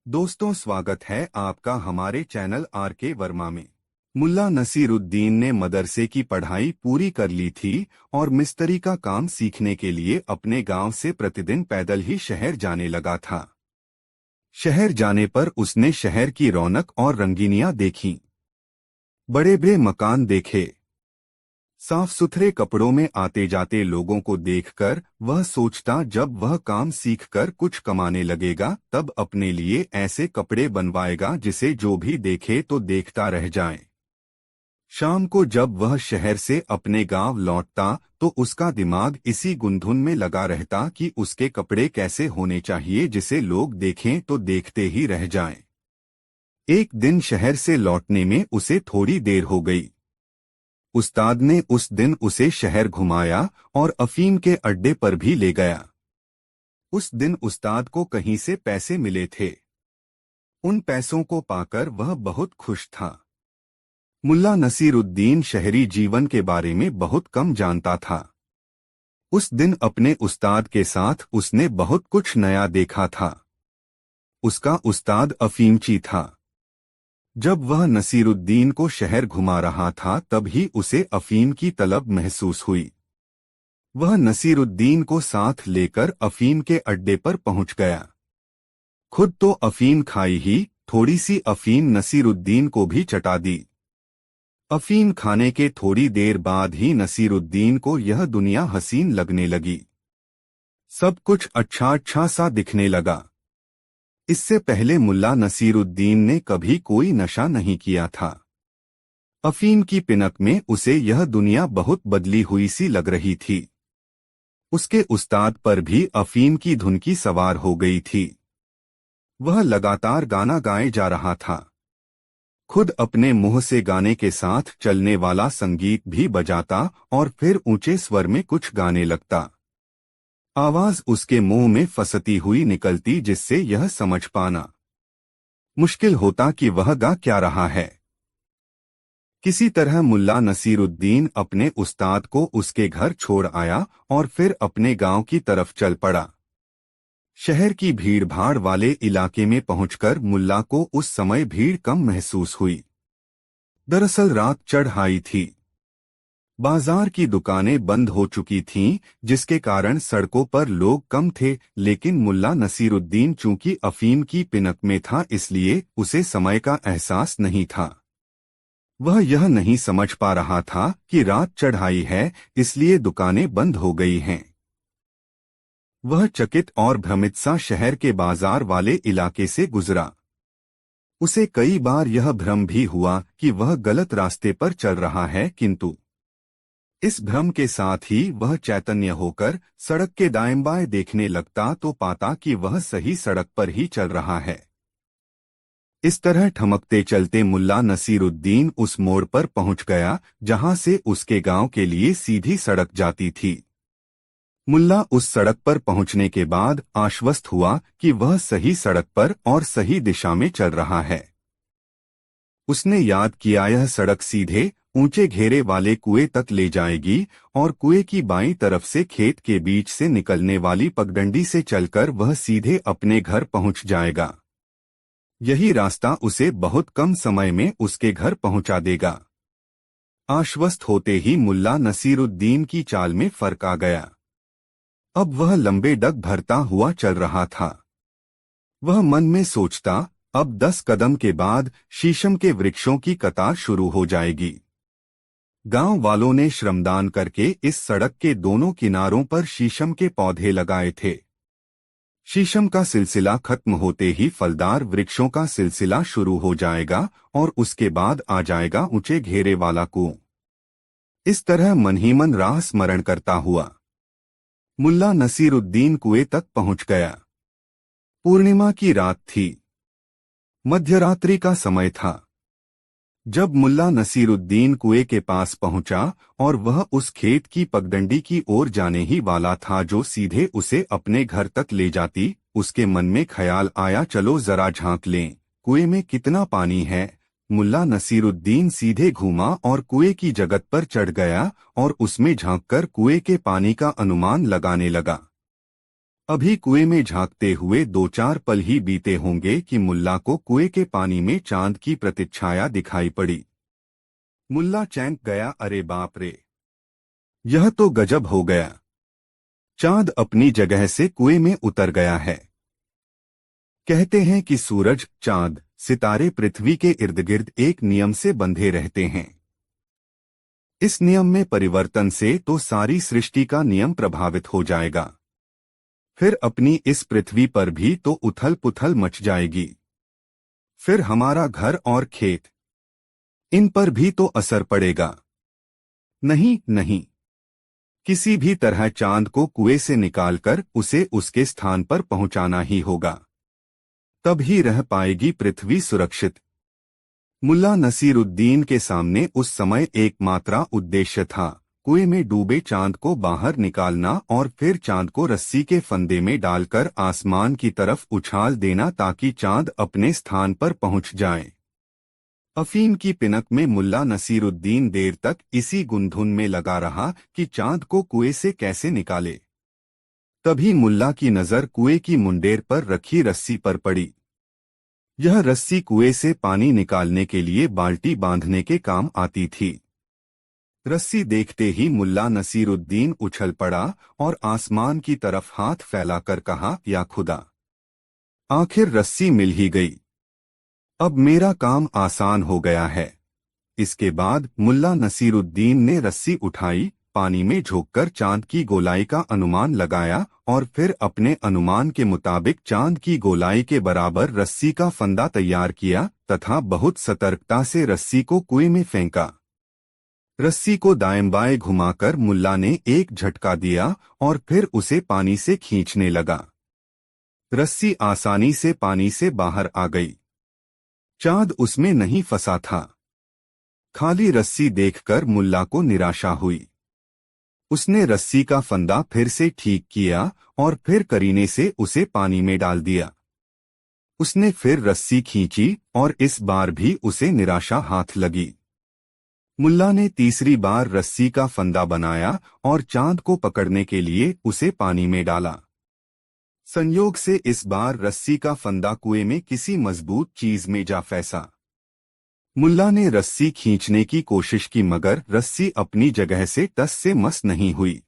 दोस्तों, स्वागत है आपका हमारे चैनल आर के वर्मा में। मुल्ला नसीरुद्दीन ने मदरसे की पढ़ाई पूरी कर ली थी और मिस्त्री का काम सीखने के लिए अपने गांव से प्रतिदिन पैदल ही शहर जाने लगा था। शहर जाने पर उसने शहर की रौनक और रंगीनियां देखीं। बड़े बड़े मकान देखे। साफ सुथरे कपड़ों में आते जाते लोगों को देखकर वह सोचता, जब वह काम सीखकर कुछ कमाने लगेगा तब अपने लिए ऐसे कपड़े बनवाएगा जिसे जो भी देखे तो देखता रह जाए। शाम को जब वह शहर से अपने गांव लौटता तो उसका दिमाग इसी गुंधुन में लगा रहता कि उसके कपड़े कैसे होने चाहिए जिसे लोग देखें तो देखते ही रह जाएं। एक दिन शहर से लौटने में उसे थोड़ी देर हो गई। उस्ताद ने उस दिन उसे शहर घुमाया और अफीम के अड्डे पर भी ले गया। उस दिन उस्ताद को कहीं से पैसे मिले थे। उन पैसों को पाकर वह बहुत खुश था। मुल्ला नसीरुद्दीन शहरी जीवन के बारे में बहुत कम जानता था। उस दिन अपने उस्ताद के साथ उसने बहुत कुछ नया देखा था। उसका उस्ताद अफीमची था। जब वह नसीरुद्दीन को शहर घुमा रहा था तभी उसे अफीम की तलब महसूस हुई। वह नसीरुद्दीन को साथ लेकर अफीम के अड्डे पर पहुंच गया। खुद तो अफीम खाई ही, थोड़ी सी अफीम नसीरुद्दीन को भी चटा दी। अफीम खाने के थोड़ी देर बाद ही नसीरुद्दीन को यह दुनिया हसीन लगने लगी। सब कुछ अच्छा अच्छा सा दिखने लगा। इससे पहले मुल्ला नसीरुद्दीन ने कभी कोई नशा नहीं किया था। अफीम की पिनक में उसे यह दुनिया बहुत बदली हुई सी लग रही थी। उसके उस्ताद पर भी अफीम की धुन की सवार हो गई थी। वह लगातार गाना गाए जा रहा था। खुद अपने मुंह से गाने के साथ चलने वाला संगीत भी बजाता और फिर ऊंचे स्वर में कुछ गाने लगता। आवाज उसके मुंह में फंसती हुई निकलती जिससे यह समझ पाना मुश्किल होता कि वह गा क्या रहा है। किसी तरह मुल्ला नसीरुद्दीन अपने उस्ताद को उसके घर छोड़ आया और फिर अपने गांव की तरफ चल पड़ा। शहर की भीड़-भाड़ वाले इलाके में पहुंचकर मुल्ला को उस समय भीड़ कम महसूस हुई। दरअसल रात चढ़ आई थी। बाजार की दुकानें बंद हो चुकी थीं, जिसके कारण सड़कों पर लोग कम थे, लेकिन मुल्ला नसीरुद्दीन चूंकि अफीम की पिनक में था इसलिए उसे समय का एहसास नहीं था। वह यह नहीं समझ पा रहा था कि रात चढ़ाई है इसलिए दुकानें बंद हो गई हैं। वह चकित और भ्रमित सा शहर के बाजार वाले इलाके से गुजरा। उसे कई बार यह भ्रम भी हुआ कि वह गलत रास्ते पर चल रहा है, किंतु इस भ्रम के साथ ही वह चैतन्य होकर सड़क के दाएं बाएं देखने लगता तो पाता कि वह सही सड़क पर ही चल रहा है। इस तरह ठमकते चलते मुल्ला नसीरुद्दीन उस मोड़ पर पहुंच गया जहां से उसके गांव के लिए सीधी सड़क जाती थी। मुल्ला उस सड़क पर पहुंचने के बाद आश्वस्त हुआ कि वह सही सड़क पर और सही दिशा में चल रहा है। उसने याद किया यह सड़क सीधे ऊंचे घेरे वाले कुएं तक ले जाएगी और कुएं की बाईं तरफ से खेत के बीच से निकलने वाली पगडंडी से चलकर वह सीधे अपने घर पहुंच जाएगा। यही रास्ता उसे बहुत कम समय में उसके घर पहुंचा देगा। आश्वस्त होते ही मुल्ला नसीरुद्दीन की चाल में फर्क आ गया। अब वह लंबे डग भरता हुआ चल रहा था। वह मन में सोचता, अब 10 कदम के बाद शीशम के वृक्षों की कतार शुरू हो जाएगी। गांव वालों ने श्रमदान करके इस सड़क के दोनों किनारों पर शीशम के पौधे लगाए थे। शीशम का सिलसिला खत्म होते ही फलदार वृक्षों का सिलसिला शुरू हो जाएगा और उसके बाद आ जाएगा ऊंचे घेरे वाला कुआं। इस तरह मन ही मन राह स्मरण करता हुआ मुल्ला नसीरुद्दीन कुएं तक पहुंच गया। पूर्णिमा की रात थी। मध्यरात्रि का समय था। जब मुल्ला नसीरुद्दीन कुएं के पास पहुंचा और वह उस खेत की पगडंडी की ओर जाने ही वाला था जो सीधे उसे अपने घर तक ले जाती, उसके मन में ख्याल आया, चलो जरा झांक लें, कुएं में कितना पानी है। मुल्ला नसीरुद्दीन सीधे घूमा और कुएं की जगत पर चढ़ गया और उसमें झांककर कुएं के पानी का अनुमान लगाने लगा। अभी कुएं में झांकते हुए 2-4 पल ही बीते होंगे कि मुल्ला को कुएं के पानी में चांद की प्रतिच्छाया दिखाई पड़ी। मुल्ला चौंक गया, अरे बाप रे, यह तो गजब हो गया। चांद अपनी जगह से कुएं में उतर गया है। कहते हैं कि सूरज, चांद, सितारे पृथ्वी के इर्द गिर्द एक नियम से बंधे रहते हैं। इस नियम में परिवर्तन से तो सारी सृष्टि का नियम प्रभावित हो जाएगा। फिर अपनी इस पृथ्वी पर भी तो उथल पुथल मच जाएगी। फिर हमारा घर और खेत, इन पर भी तो असर पड़ेगा। नहीं नहीं, किसी भी तरह चांद को कुएं से निकालकर उसे उसके स्थान पर पहुंचाना ही होगा, तब ही रह पाएगी पृथ्वी सुरक्षित। मुल्ला नसीरुद्दीन के सामने उस समय एकमात्र उद्देश्य था कुएं में डूबे चांद को बाहर निकालना और फिर चांद को रस्सी के फंदे में डालकर आसमान की तरफ उछाल देना ताकि चांद अपने स्थान पर पहुंच जाए। अफीम की पिनक में मुल्ला नसीरुद्दीन देर तक इसी गुंधुन में लगा रहा कि चांद को कुएं से कैसे निकाले। तभी मुल्ला की नजर कुएं की मुंडेर पर रखी रस्सी पर पड़ी। यह रस्सी कुएं से पानी निकालने के लिए बाल्टी बांधने के काम आती थी। रस्सी देखते ही मुल्ला नसीरुद्दीन उछल पड़ा और आसमान की तरफ हाथ फैलाकर कहा, या खुदा, आखिर रस्सी मिल ही गई। अब मेरा काम आसान हो गया है। इसके बाद मुल्ला नसीरुद्दीन ने रस्सी उठाई, पानी में झोंककर चांद की गोलाई का अनुमान लगाया और फिर अपने अनुमान के मुताबिक चांद की गोलाई के बराबर रस्सी का फंदा तैयार किया तथा बहुत सतर्कता से रस्सी को कुएं में फेंका। रस्सी को दाएं बाएं घुमाकर मुल्ला ने एक झटका दिया और फिर उसे पानी से खींचने लगा। रस्सी आसानी से पानी से बाहर आ गई। चांद उसमें नहीं फंसा था। खाली रस्सी देखकर मुल्ला को निराशा हुई। उसने रस्सी का फंदा फिर से ठीक किया और फिर करीने से उसे पानी में डाल दिया। उसने फिर रस्सी खींची और इस बार भी उसे निराशा हाथ लगी। मुल्ला ने तीसरी बार रस्सी का फंदा बनाया और चांद को पकड़ने के लिए उसे पानी में डाला। संयोग से इस बार रस्सी का फंदा कुएं में किसी मजबूत चीज में जा फंसा। मुल्ला ने रस्सी खींचने की कोशिश की मगर रस्सी अपनी जगह से टस से मस नहीं हुई।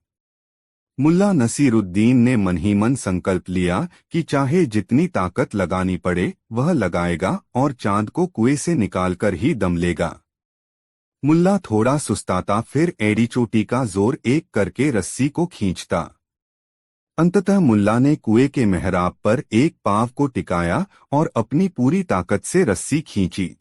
मुल्ला नसीरुद्दीन ने मन ही मन संकल्प लिया कि चाहे जितनी ताकत लगानी पड़े वह लगाएगा और चांद को कुएं से निकालकर ही दम लेगा। मुल्ला थोड़ा सुस्ताता फिर एड़ी चोटी का जोर एक करके रस्सी को खींचता। अंततः मुल्ला ने कुएं के मेहराब पर एक पांव को टिकाया और अपनी पूरी ताकत से रस्सी खींची।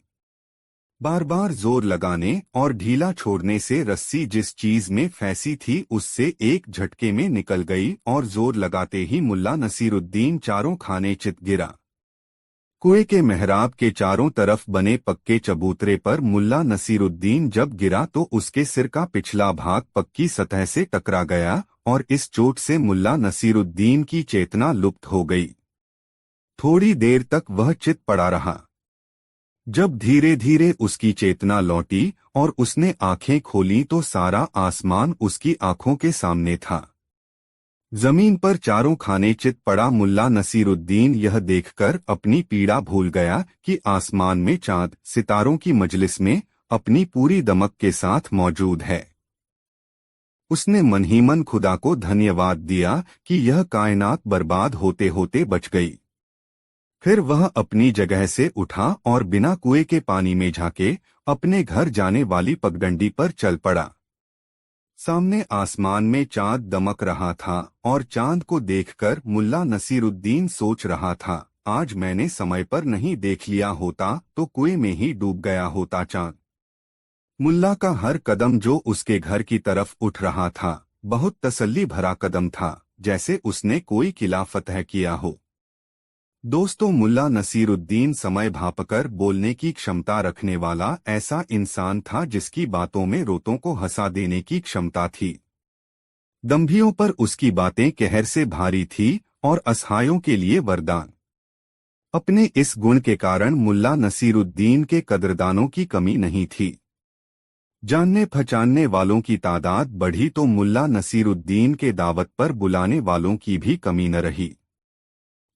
बार बार जोर लगाने और ढीला छोड़ने से रस्सी जिस चीज में फंसी थी उससे एक झटके में निकल गई और जोर लगाते ही मुल्ला नसीरुद्दीन चारों खाने चित गिरा। कुएं के मेहराब के चारों तरफ बने पक्के चबूतरे पर मुल्ला नसीरुद्दीन जब गिरा तो उसके सिर का पिछला भाग पक्की सतह से टकरा गया और इस चोट से मुल्ला नसीरुद्दीन की चेतना लुप्त हो गई। थोड़ी देर तक वह चित पड़ा रहा। जब धीरे धीरे उसकी चेतना लौटी और उसने आंखें खोली तो सारा आसमान उसकी आंखों के सामने था। जमीन पर चारों खाने चित पड़ा मुल्ला नसीरुद्दीन यह देखकर अपनी पीड़ा भूल गया कि आसमान में चांद सितारों की मजलिस में अपनी पूरी दमक के साथ मौजूद है। उसने मन ही मन खुदा को धन्यवाद दिया कि यह कायनात बर्बाद होते होते बच गई। फिर वह अपनी जगह से उठा और बिना कुएं के पानी में झांके अपने घर जाने वाली पगडंडी पर चल पड़ा। सामने आसमान में चांद दमक रहा था और चांद को देखकर मुल्ला नसीरुद्दीन सोच रहा था, आज मैंने समय पर नहीं देख लिया होता तो कुएं में ही डूब गया होता चांद। मुल्ला का हर कदम जो उसके घर की तरफ उठ रहा था बहुत तसल्ली भरा कदम था, जैसे उसने कोई किला फतह किया हो। दोस्तों, मुल्ला नसीरुद्दीन समय भांपकर बोलने की क्षमता रखने वाला ऐसा इंसान था जिसकी बातों में रोतों को हंसा देने की क्षमता थी। दंभियों पर उसकी बातें कहर से भारी थी और असहायों के लिए वरदान। अपने इस गुण के कारण मुल्ला नसीरुद्दीन के कदरदानों की कमी नहीं थी। जानने पहचानने वालों की तादाद बढ़ी तो मुल्ला नसीरुद्दीन के दावत पर बुलाने वालों की भी कमी न रही।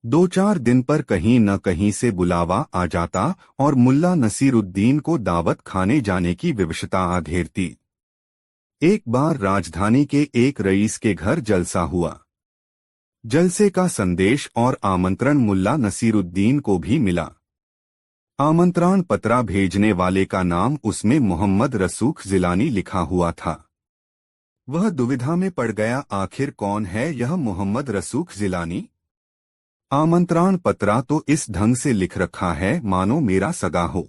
2-4 दिन पर कहीं न कहीं से बुलावा आ जाता और मुल्ला नसीरुद्दीन को दावत खाने जाने की विवशता आ घेरती। एक बार राजधानी के एक रईस के घर जलसा हुआ। जलसे का संदेश और आमंत्रण मुल्ला नसीरुद्दीन को भी मिला। आमंत्रण पत्रा भेजने वाले का नाम उसमें मोहम्मद रसूख जिलानी लिखा हुआ था। वह दुविधा में पड़ गया, आखिर कौन है यह मोहम्मद रसूख जिलानी? आमंत्रण पत्रा तो इस ढंग से लिख रखा है मानो मेरा सगा हो।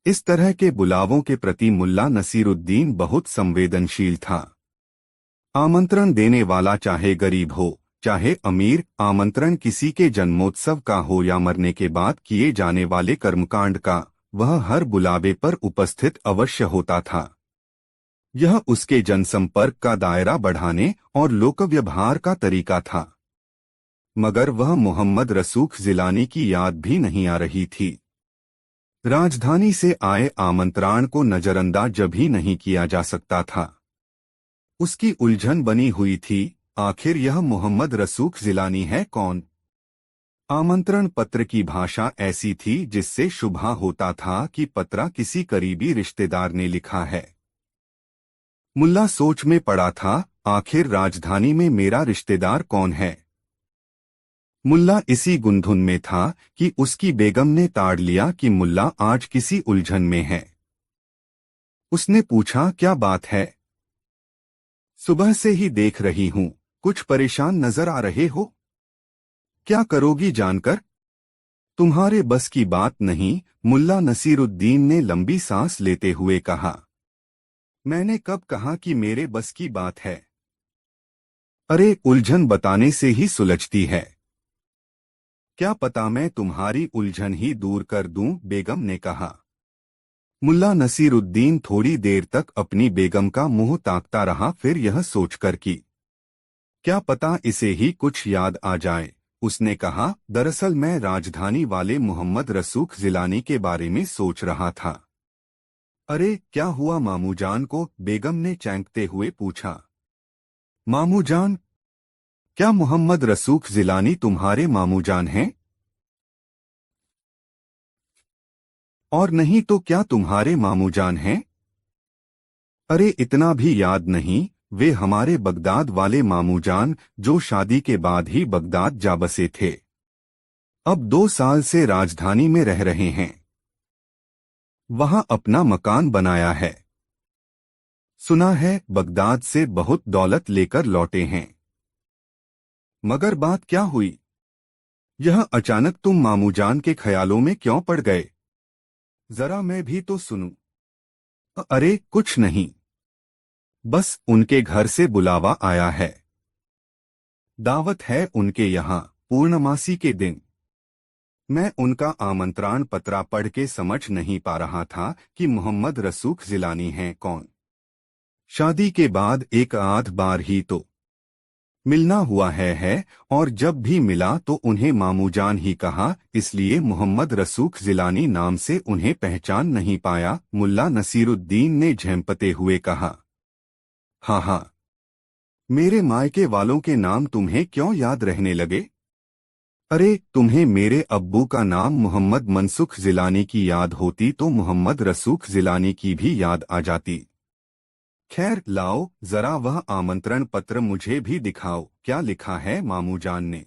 इस तरह के बुलावों के प्रति मुल्ला नसीरुद्दीन बहुत संवेदनशील था। आमंत्रण देने वाला चाहे गरीब हो चाहे अमीर, आमंत्रण किसी के जन्मोत्सव का हो या मरने के बाद किए जाने वाले कर्मकांड का, वह हर बुलावे पर उपस्थित अवश्य होता था। यह उसके जनसंपर्क का दायरा बढ़ाने और लोकव्यवहार का तरीका था। मगर वह मोहम्मद रसूख जिलानी की याद भी नहीं आ रही थी। राजधानी से आए आमंत्रण को नजरअंदाज भी नहीं किया जा सकता था। उसकी उलझन बनी हुई थी, आखिर यह मोहम्मद रसूख जिलानी है कौन? आमंत्रण पत्र की भाषा ऐसी थी जिससे शुभा होता था कि पत्रा किसी करीबी रिश्तेदार ने लिखा है। मुल्ला सोच में पड़ा था, आखिर राजधानी में मेरा रिश्तेदार कौन है? मुल्ला इसी गुंधुन में था कि उसकी बेगम ने ताड़ लिया कि मुल्ला आज किसी उलझन में है। उसने पूछा, क्या बात है? सुबह से ही देख रही हूं, कुछ परेशान नजर आ रहे हो। क्या करोगी जानकर? तुम्हारे बस की बात नहीं, मुल्ला नसीरुद्दीन ने लंबी सांस लेते हुए कहा। मैंने कब कहा कि मेरे बस की बात है? अरे, उलझन बताने से ही सुलझती है। क्या पता मैं तुम्हारी उलझन ही दूर कर दूं, बेगम ने कहा। मुल्ला नसीरुद्दीन थोड़ी देर तक अपनी बेगम का मुंह ताकता रहा, फिर यह सोचकर कि क्या पता इसे ही कुछ याद आ जाए, उसने कहा, दरअसल मैं राजधानी वाले मोहम्मद रसूख जिलानी के बारे में सोच रहा था। अरे, क्या हुआ मामूजान को? बेगम ने चैंकते हुए पूछा। मामूजान? क्या मोहम्मद रसूख जिलानी तुम्हारे मामूजान हैं? और नहीं तो क्या तुम्हारे मामूजान हैं? अरे, इतना भी याद नहीं, वे हमारे बगदाद वाले मामूजान जो शादी के बाद ही बगदाद जा बसे थे। अब 2 साल से राजधानी में रह रहे हैं। वहां अपना मकान बनाया है। सुना है बगदाद से बहुत दौलत लेकर लौटे हैं। मगर बात क्या हुई? यह अचानक तुम मामूजान के ख्यालों में क्यों पड़ गए? जरा मैं भी तो सुनूं। अरे, कुछ नहीं, बस उनके घर से बुलावा आया है। दावत है उनके यहाँ पूर्णमासी के दिन। मैं उनका आमंत्रण पत्रा पढ़ के समझ नहीं पा रहा था कि मोहम्मद रसूख जिलानी हैं कौन। शादी के बाद एक आध बार ही तो मिलना हुआ है और जब भी मिला तो उन्हें मामूजान ही कहा, इसलिए मोहम्मद रसूख जिलानी नाम से उन्हें पहचान नहीं पाया। मुल्ला नसीरुद्दीन ने झेंपते हुए कहा। हाँ, मेरे मायके वालों के नाम तुम्हें क्यों याद रहने लगे? अरे, तुम्हें मेरे अब्बू का नाम मोहम्मद मनसुख जिलानी की याद होती तो मोहम्मद रसूख जिलानी की भी याद आ जाती। खैर, लाओ जरा वह आमंत्रण पत्र मुझे भी दिखाओ, क्या लिखा है मामूजान ने?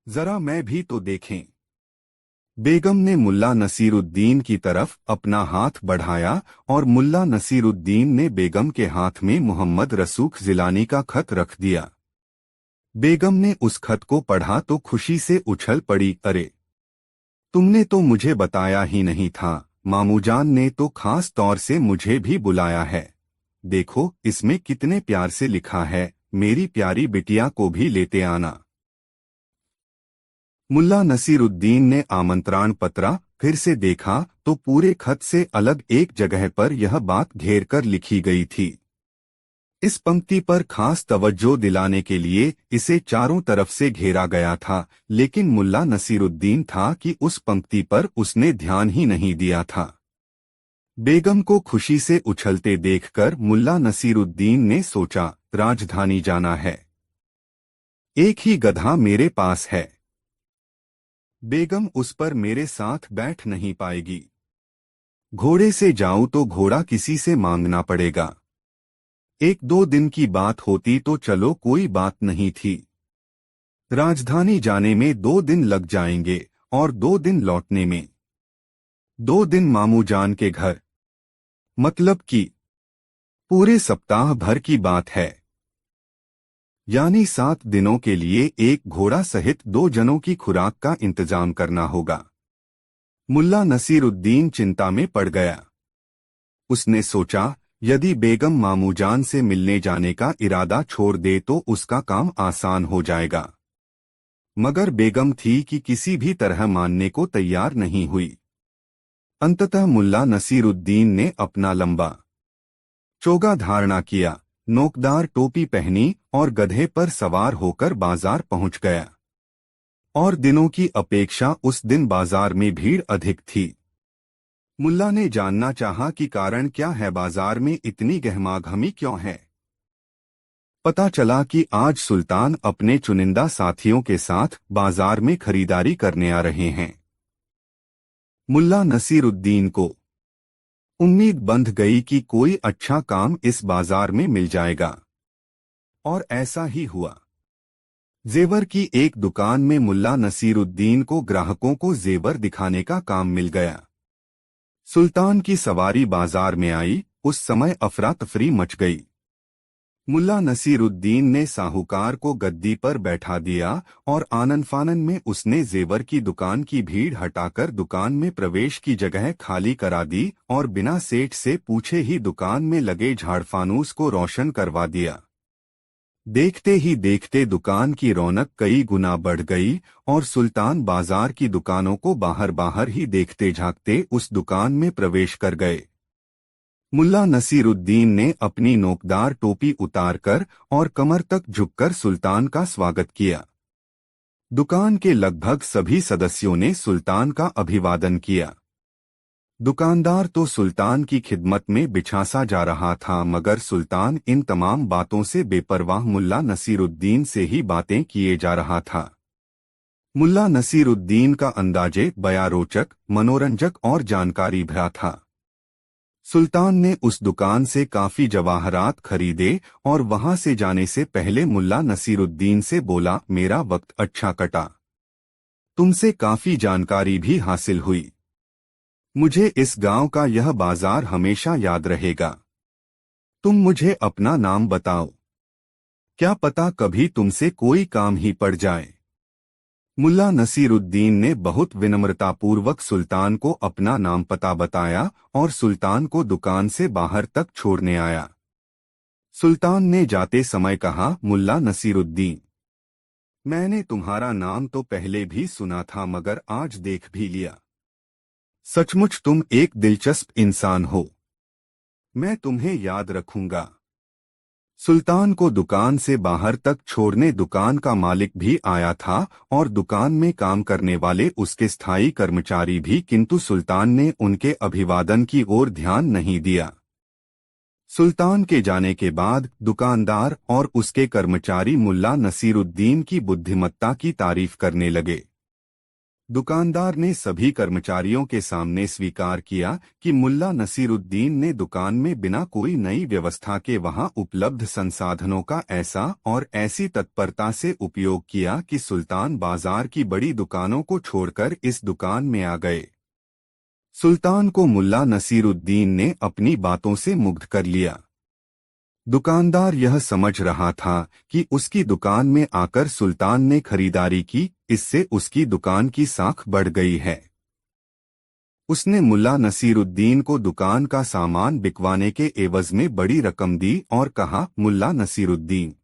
जरा मैं भी तो देखें। बेगम ने मुल्ला नसीरुद्दीन की तरफ अपना हाथ बढ़ाया और मुल्ला नसीरुद्दीन ने बेगम के हाथ में मोहम्मद रसूख जिलानी का खत रख दिया। बेगम ने उस खत को पढ़ा तो खुशी से उछल पड़ी। अरे, तुमने तो मुझे बताया ही नहीं था, मामूजान ने तो खास तौर से मुझे भी बुलाया है। देखो इसमें कितने प्यार से लिखा है, मेरी प्यारी बिटिया को भी लेते आना। मुल्ला नसीरुद्दीन ने आमंत्रण पत्रा फिर से देखा तो पूरे खत से अलग एक जगह पर यह बात घेर कर लिखी गई थी। इस पंक्ति पर खास तवज्जो दिलाने के लिए इसे चारों तरफ से घेरा गया था, लेकिन मुल्ला नसीरुद्दीन था कि उस पंक्ति पर उसने ध्यान ही नहीं दिया था। बेगम को खुशी से उछलते देखकर मुल्ला नसीरुद्दीन ने सोचा, राजधानी जाना है। एक ही गधा मेरे पास है। बेगम उस पर मेरे साथ बैठ नहीं पाएगी। घोड़े से जाऊं तो घोड़ा किसी से मांगना पड़ेगा। 1-2 दिन की बात होती तो चलो कोई बात नहीं थी। राजधानी जाने में 2 दिन लग जाएंगे और 2 दिन लौटने में। 2 दिन मामू जान के घर, मतलब कि पूरे सप्ताह भर की बात है। यानी 7 दिनों के लिए एक घोड़ा सहित 2 जनों की खुराक का इंतजाम करना होगा। मुल्ला नसीरुद्दीन चिंता में पड़ गया। उसने सोचा, यदि बेगम मामूजान से मिलने जाने का इरादा छोड़ दे तो उसका काम आसान हो जाएगा। मगर बेगम थी कि किसी भी तरह मानने को तैयार नहीं हुई। अंततः मुल्ला नसीरुद्दीन ने अपना लंबा चोगा धारणा किया, नोकदार टोपी पहनी और गधे पर सवार होकर बाजार पहुंच गया। और दिनों की अपेक्षा उस दिन बाजार में भीड़ अधिक थी। मुल्ला ने जानना चाहा कि कारण क्या है, बाजार में इतनी गहमागहमी क्यों है। पता चला कि आज सुल्तान अपने चुनिंदा साथियों के साथ बाजार में खरीदारी करने आ रहे हैं। मुल्ला नसीरुद्दीन को उम्मीद बंध गई कि कोई अच्छा काम इस बाजार में मिल जाएगा। और ऐसा ही हुआ। जेवर की एक दुकान में मुल्ला नसीरुद्दीन को ग्राहकों को जेवर दिखाने का काम मिल गया। सुल्तान की सवारी बाजार में आई, उस समय अफरा तफरी मच गई। मुल्ला नसीरुद्दीन ने साहूकार को गद्दी पर बैठा दिया और आनन फानन में उसने जेवर की दुकान की भीड़ हटाकर दुकान में प्रवेश की जगह खाली करा दी और बिना सेठ से पूछे ही दुकान में लगे झाड़फानूस को रोशन करवा दिया। देखते ही देखते दुकान की रौनक कई गुना बढ़ गई और सुल्तान बाजार की दुकानों को बाहर बाहर ही देखते झांकते उस दुकान में प्रवेश कर गए। मुल्ला नसीरुद्दीन ने अपनी नोकदार टोपी उतारकर और कमर तक झुककर सुल्तान का स्वागत किया। दुकान के लगभग सभी सदस्यों ने सुल्तान का अभिवादन किया। दुकानदार तो सुल्तान की खिदमत में बिछासा जा रहा था, मगर सुल्तान इन तमाम बातों से बेपरवाह मुल्ला नसीरुद्दीन से ही बातें किए जा रहा था। मुल्ला नसीरुद्दीन का अंदाजे बया रोचक, मनोरंजक और जानकारी भरा था। सुल्तान ने उस दुकान से काफी जवाहरात खरीदे और वहां से जाने से पहले मुल्ला नसीरुद्दीन से बोला, मेरा वक्त अच्छा कटा। तुमसे काफी जानकारी भी हासिल हुई। मुझे इस गांव का यह बाजार हमेशा याद रहेगा। तुम मुझे अपना नाम बताओ। क्या पता कभी तुमसे कोई काम ही पड़ जाए। मुल्ला नसीरुद्दीन ने बहुत विनम्रतापूर्वक सुल्तान को अपना नाम पता बताया और सुल्तान को दुकान से बाहर तक छोड़ने आया। सुल्तान ने जाते समय कहा, मुल्ला नसीरुद्दीन, मैंने तुम्हारा नाम तो पहले भी सुना था मगर आज देख भी लिया। सचमुच तुम एक दिलचस्प इंसान हो। मैं तुम्हें याद रखूंगा। सुल्तान को दुकान से बाहर तक छोड़ने दुकान का मालिक भी आया था और दुकान में काम करने वाले उसके स्थायी कर्मचारी भी, किंतु सुल्तान ने उनके अभिवादन की ओर ध्यान नहीं दिया। सुल्तान के जाने के बाद दुकानदार और उसके कर्मचारी मुल्ला नसीरुद्दीन की बुद्धिमत्ता की तारीफ करने लगे। दुकानदार ने सभी कर्मचारियों के सामने स्वीकार किया कि मुल्ला नसीरुद्दीन ने दुकान में बिना कोई नई व्यवस्था के वहां उपलब्ध संसाधनों का ऐसा और ऐसी तत्परता से उपयोग किया कि सुल्तान बाजार की बड़ी दुकानों को छोड़कर इस दुकान में आ गए। सुल्तान को मुल्ला नसीरुद्दीन ने अपनी बातों से मुग्ध कर लिया। दुकानदार यह समझ रहा था कि उसकी दुकान में आकर सुल्तान ने खरीदारी की, इससे उसकी दुकान की साख बढ़ गई है। उसने मुल्ला नसीरुद्दीन को दुकान का सामान बिकवाने के एवज में बड़ी रकम दी और कहा, मुल्ला नसीरुद्दीन,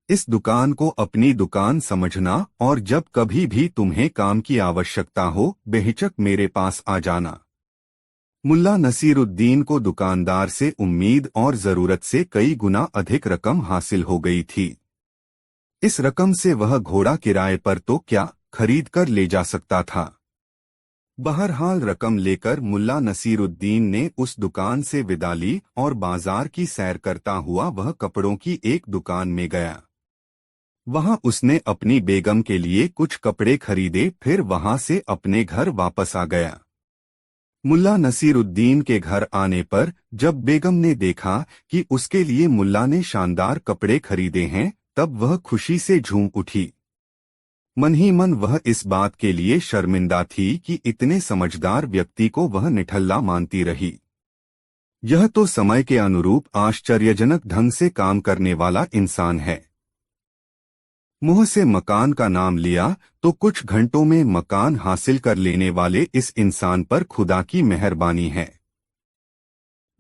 इस दुकान को अपनी दुकान समझना और जब कभी भी तुम्हें काम की आवश्यकता हो बेहिचक मेरे पास आ जाना। मुल्ला नसीरुद्दीन को दुकानदार से उम्मीद और जरूरत से कई गुना अधिक रकम हासिल हो गई थी। इस रकम से वह घोड़ा किराए पर तो क्या खरीद कर ले जा सकता था। बहरहाल रकम लेकर मुल्ला नसीरुद्दीन ने उस दुकान से विदा ली और बाजार की सैर करता हुआ वह कपड़ों की एक दुकान में गया। वहां उसने अपनी बेगम के लिए कुछ कपड़े खरीदे, फिर वहां से अपने घर वापस आ गया। मुल्ला नसीरुद्दीन के घर आने पर जब बेगम ने देखा कि उसके लिए मुल्ला ने शानदार कपड़े खरीदे हैं, तब वह खुशी से झूम उठी। मन ही मन वह इस बात के लिए शर्मिंदा थी कि इतने समझदार व्यक्ति को वह निठल्ला मानती रही। यह तो समय के अनुरूप आश्चर्यजनक ढंग से काम करने वाला इंसान है। मुंह से मकान का नाम लिया तो कुछ घंटों में मकान हासिल कर लेने वाले इस इंसान पर खुदा की मेहरबानी है।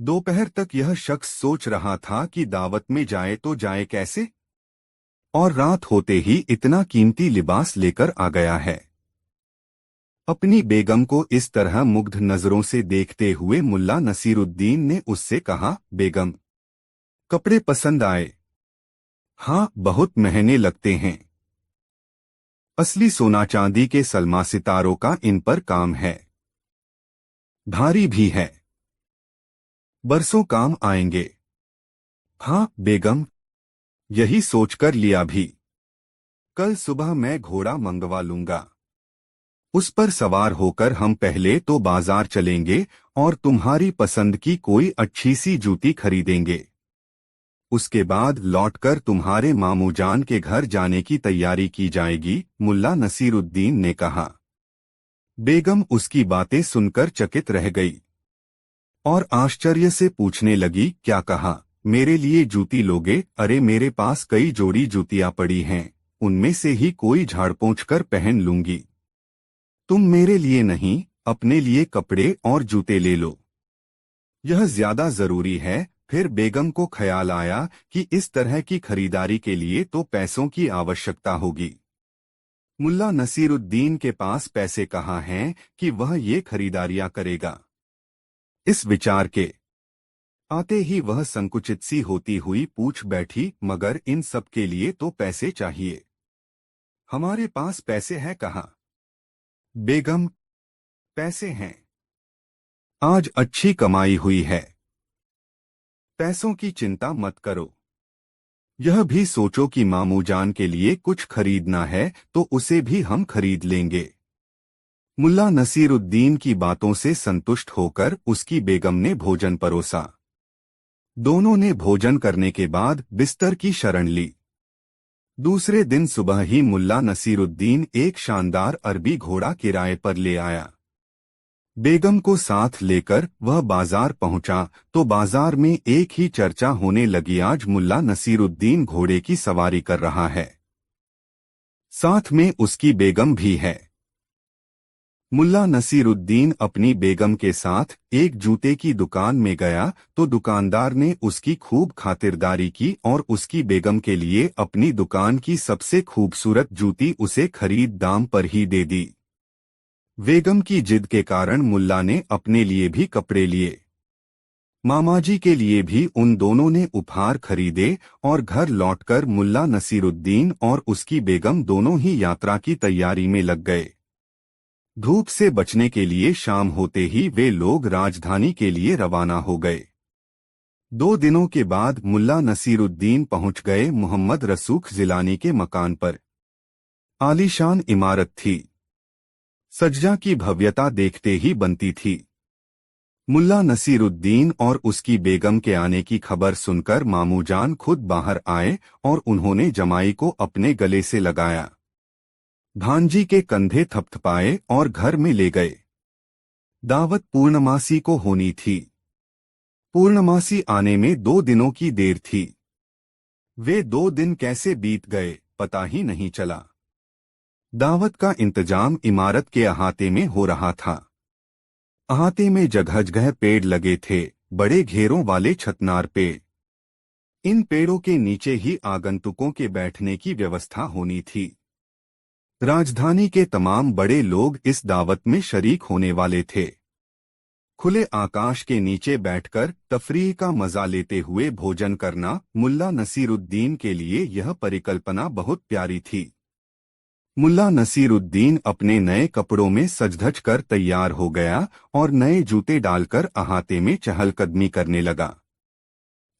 दोपहर तक यह शख्स सोच रहा था कि दावत में जाए तो जाए कैसे, और रात होते ही इतना कीमती लिबास लेकर आ गया है। अपनी बेगम को इस तरह मुग्ध नजरों से देखते हुए मुल्ला नसीरुद्दीन ने उससे कहा, बेगम, कपड़े पसंद आए? हाँ, बहुत महंगे लगते हैं। असली सोना चांदी के सलमा सितारों का इन पर काम है। भारी भी है, बरसों काम आएंगे। हाँ बेगम, यही सोचकर लिया भी। कल सुबह मैं घोड़ा मंगवा लूंगा। उस पर सवार होकर हम पहले तो बाजार चलेंगे और तुम्हारी पसंद की कोई अच्छी सी जूती खरीदेंगे। उसके बाद लौटकर तुम्हारे मामू जान के घर जाने की तैयारी की जाएगी, मुल्ला नसीरुद्दीन ने कहा। बेगम उसकी बातें सुनकर चकित रह गई और आश्चर्य से पूछने लगी, क्या कहा? मेरे लिए जूती लोगे? अरे मेरे पास कई जोड़ी जूतियां पड़ी हैं, उनमें से ही कोई झाड़ पोंछ कर पहन लूंगी। तुम मेरे लिए नहीं, अपने लिए कपड़े और जूते ले लो, यह ज्यादा जरूरी है। फिर बेगम को ख्याल आया कि इस तरह की खरीदारी के लिए तो पैसों की आवश्यकता होगी। मुल्ला नसीरुद्दीन के पास पैसे कहाँ हैं कि वह ये खरीदारियां करेगा। इस विचार के आते ही वह संकुचित सी होती हुई पूछ बैठी, मगर इन सब के लिए तो पैसे चाहिए। हमारे पास पैसे हैं कहाँ? बेगम, पैसे हैं, आज अच्छी कमाई हुई है, पैसों की चिंता मत करो। यह भी सोचो कि मामू जान के लिए कुछ खरीदना है तो उसे भी हम खरीद लेंगे। मुल्ला नसीरुद्दीन की बातों से संतुष्ट होकर उसकी बेगम ने भोजन परोसा। दोनों ने भोजन करने के बाद बिस्तर की शरण ली। दूसरे दिन सुबह ही मुल्ला नसीरुद्दीन एक शानदार अरबी घोड़ा किराए पर ले आया। बेगम को साथ लेकर वह बाजार पहुंचा तो बाजार में एक ही चर्चा होने लगी, आज मुल्ला नसीरुद्दीन घोड़े की सवारी कर रहा है, साथ में उसकी बेगम भी है। मुल्ला नसीरुद्दीन अपनी बेगम के साथ एक जूते की दुकान में गया तो दुकानदार ने उसकी खूब खातिरदारी की और उसकी बेगम के लिए अपनी दुकान की सबसे खूबसूरत जूती उसे खरीद दाम पर ही दे दी। बेगम की जिद के कारण मुल्ला ने अपने लिए भी कपड़े लिए। मामाजी के लिए भी उन दोनों ने उपहार खरीदे और घर लौटकर मुल्ला नसीरुद्दीन और उसकी बेगम दोनों ही यात्रा की तैयारी में लग गए। धूप से बचने के लिए शाम होते ही वे लोग राजधानी के लिए रवाना हो गए। 2 दिनों के बाद मुल्ला नसीरुद्दीन पहुंच गए मोहम्मद रसूख जिलानी के मकान पर। आलीशान इमारत थी, सज्जा की भव्यता देखते ही बनती थी। मुल्ला नसीरुद्दीन और उसकी बेगम के आने की खबर सुनकर मामू जान खुद बाहर आए और उन्होंने जमाई को अपने गले से लगाया, भांजी के कंधे थपथपाए और घर में ले गए। दावत पूर्णमासी को होनी थी। पूर्णमासी आने में 2 दिनों की देर थी। वे 2 दिन कैसे बीत गए पता ही नहीं चला। दावत का इंतजाम इमारत के अहाते में हो रहा था। अहाते में जगह जगह पेड़ लगे थे, बड़े घेरों वाले छतनार पेड़। इन पेड़ों के नीचे ही आगंतुकों के बैठने की व्यवस्था होनी थी। राजधानी के तमाम बड़े लोग इस दावत में शरीक होने वाले थे। खुले आकाश के नीचे बैठकर तफरीह का मजा लेते हुए भोजन करना मुल्ला नसीरुद्दीन के लिए यह परिकल्पना बहुत प्यारी थी। मुल्ला नसीरुद्दीन अपने नए कपड़ों में सज-धज कर तैयार हो गया और नए जूते डालकर अहाते में चहलकदमी करने लगा।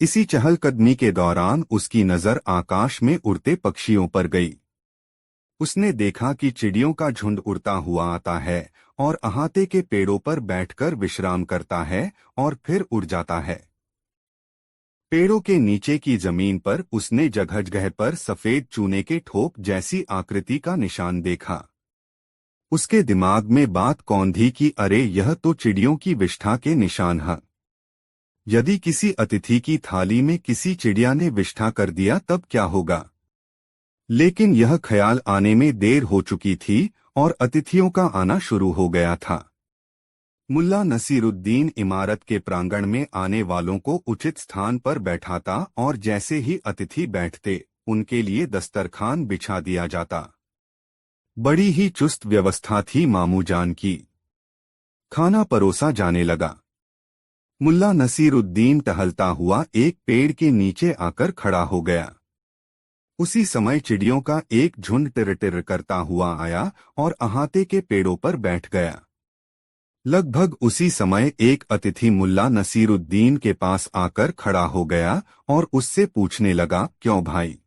इसी चहलकदमी के दौरान उसकी नजर आकाश में उड़ते पक्षियों पर गई। उसने देखा कि चिड़ियों का झुंड उड़ता हुआ आता है और अहाते के पेड़ों पर बैठकर विश्राम करता है और फिर उड़ जाता है। पेड़ों के नीचे की जमीन पर उसने जगह पर सफेद चूने के ठोप जैसी आकृति का निशान देखा। उसके दिमाग में बात कौंधी कि अरे यह तो चिड़ियों की विष्ठा के निशान हैं। यदि किसी अतिथि की थाली में किसी चिड़िया ने विष्ठा कर दिया तब क्या होगा? लेकिन यह ख्याल आने में देर हो चुकी थी और अतिथियों का आना शुरू हो गया था। मुल्ला नसीरुद्दीन इमारत के प्रांगण में आने वालों को उचित स्थान पर बैठाता और जैसे ही अतिथि बैठते उनके लिए दस्तरखान बिछा दिया जाता। बड़ी ही चुस्त व्यवस्था थी मामूजान की। खाना परोसा जाने लगा। मुल्ला नसीरुद्दीन टहलता हुआ एक पेड़ के नीचे आकर खड़ा हो गया। उसी समय चिड़ियों का एक झुंड टिर-टिर करता हुआ आया और अहाते के पेड़ों पर बैठ गया। लगभग उसी समय एक अतिथि मुल्ला नसीरुद्दीन के पास आकर खड़ा हो गया और उससे पूछने लगा, क्यों भाई,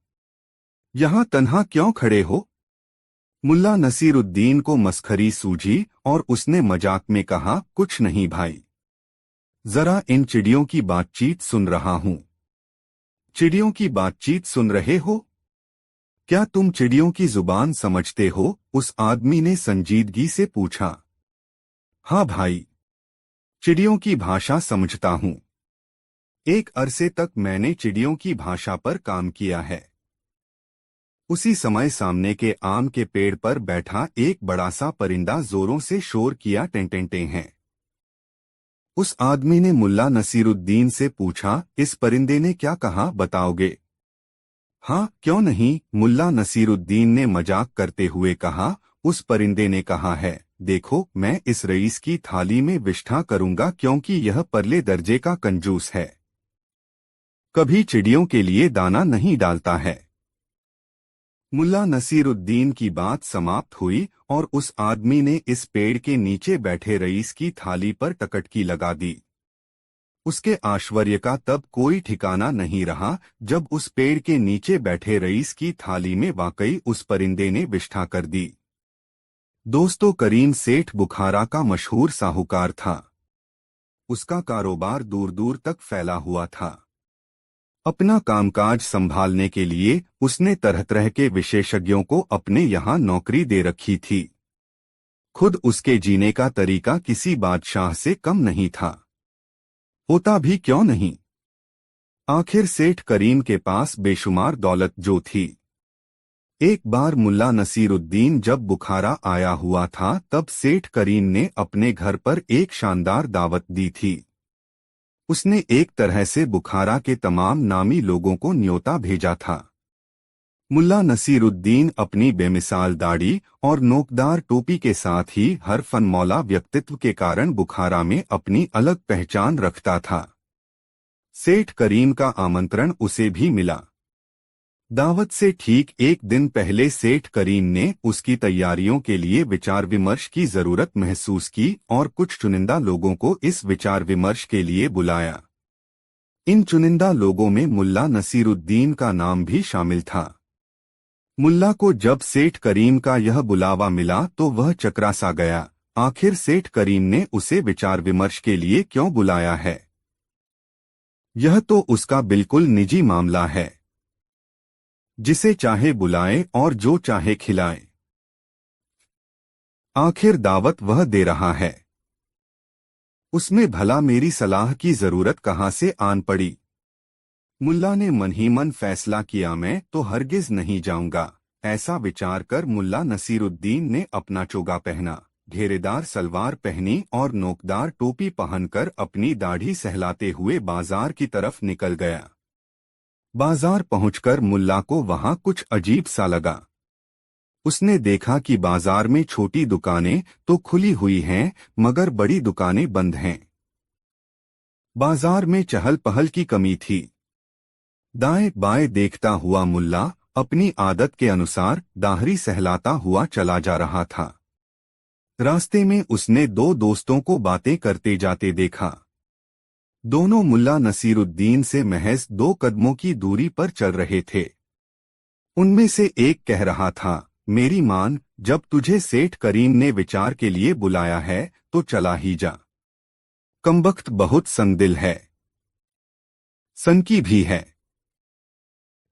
यहाँ तन्हा क्यों खड़े हो? मुल्ला नसीरुद्दीन को मस्खरी सूझी और उसने मजाक में कहा, कुछ नहीं भाई, जरा इन चिड़ियों की बातचीत सुन रहा हूँ। चिड़ियों की बातचीत सुन रहे हो? क्या तुम चिड़ियों की जुबान समझते हो? उस आदमी ने संजीदगी से पूछा। हाँ भाई, चिड़ियों की भाषा समझता हूँ। एक अरसे तक मैंने चिड़ियों की भाषा पर काम किया है। उसी समय सामने के आम के पेड़ पर बैठा एक बड़ा सा परिंदा जोरों से शोर किया, टेंटेंटे हैं। उस आदमी ने मुल्ला नसीरुद्दीन से पूछा, इस परिंदे ने क्या कहा, बताओगे? हाँ, क्यों नहीं, मुल्ला नसीरुद्दीन ने मजाक करते हुए कहा। उस परिंदे ने कहा है, देखो मैं इस रईस की थाली में विष्ठा करूंगा क्योंकि यह परले दर्जे का कंजूस है, कभी चिड़ियों के लिए दाना नहीं डालता है। मुल्ला नसीरुद्दीन की बात समाप्त हुई और उस आदमी ने इस पेड़ के नीचे बैठे रईस की थाली पर टकटकी लगा दी। उसके आश्चर्य का तब कोई ठिकाना नहीं रहा जब उस पेड़ के नीचे बैठे रईस की थाली में वाकई उस परिंदे ने विष्ठा कर दी। दोस्तों, करीम सेठ बुखारा का मशहूर साहूकार था। उसका कारोबार दूर दूर तक फैला हुआ था। अपना कामकाज संभालने के लिए उसने तरह तरह के विशेषज्ञों को अपने यहाँ नौकरी दे रखी थी। खुद उसके जीने का तरीका किसी बादशाह से कम नहीं था, होता भी क्यों नहीं। आखिर सेठ करीम के पास बेशुमार दौलत जो थी। एक बार मुल्ला नसीरुद्दीन जब बुखारा आया हुआ था तब सेठ करीम ने अपने घर पर एक शानदार दावत दी थी। उसने एक तरह से बुखारा के तमाम नामी लोगों को न्योता भेजा था। मुल्ला नसीरुद्दीन अपनी बेमिसाल दाढ़ी और नोकदार टोपी के साथ ही हर फनमौला व्यक्तित्व के कारण बुखारा में अपनी अलग पहचान रखता था। सेठ करीम का आमंत्रण उसे भी मिला। दावत से ठीक एक दिन पहले सेठ करीम ने उसकी तैयारियों के लिए विचार विमर्श की जरूरत महसूस की और कुछ चुनिंदा लोगों को इस विचार विमर्श के लिए बुलाया। इन चुनिंदा लोगों में मुल्ला नसीरुद्दीन का नाम भी शामिल था। मुल्ला को जब सेठ करीम का यह बुलावा मिला तो वह चकरा सा गया। आखिर सेठ करीम ने उसे विचार विमर्श के लिए क्यों बुलाया है? यह तो उसका बिल्कुल निजी मामला है। जिसे चाहे बुलाए और जो चाहे खिलाए। आखिर दावत वह दे रहा है, उसमें भला मेरी सलाह की जरूरत कहाँ से आन पड़ी? मुल्ला ने मन ही मन फैसला किया, मैं तो हरगिज नहीं जाऊंगा। ऐसा विचार कर मुल्ला नसीरुद्दीन ने अपना चोगा पहना, घेरेदार सलवार पहनी और नोकदार टोपी पहनकर अपनी दाढ़ी सहलाते हुए बाजार की तरफ निकल गया। बाजार पहुंचकर मुल्ला को वहां कुछ अजीब सा लगा। उसने देखा कि बाजार में छोटी दुकानें तो खुली हुई हैं मगर बड़ी दुकानें बंद हैं। बाजार में चहल पहल की कमी थी। दाएं बाएं देखता हुआ मुल्ला अपनी आदत के अनुसार दाहरी सहलाता हुआ चला जा रहा था। रास्ते में उसने दो दोस्तों को बातें करते जाते देखा। दोनों मुल्ला नसीरुद्दीन से महज 2 कदमों की दूरी पर चल रहे थे। उनमें से एक कह रहा था, मेरी मान, जब तुझे सेठ करीम ने विचार के लिए बुलाया है तो चला ही जा। कमबख्त बहुत संदिल है, सनकी भी है।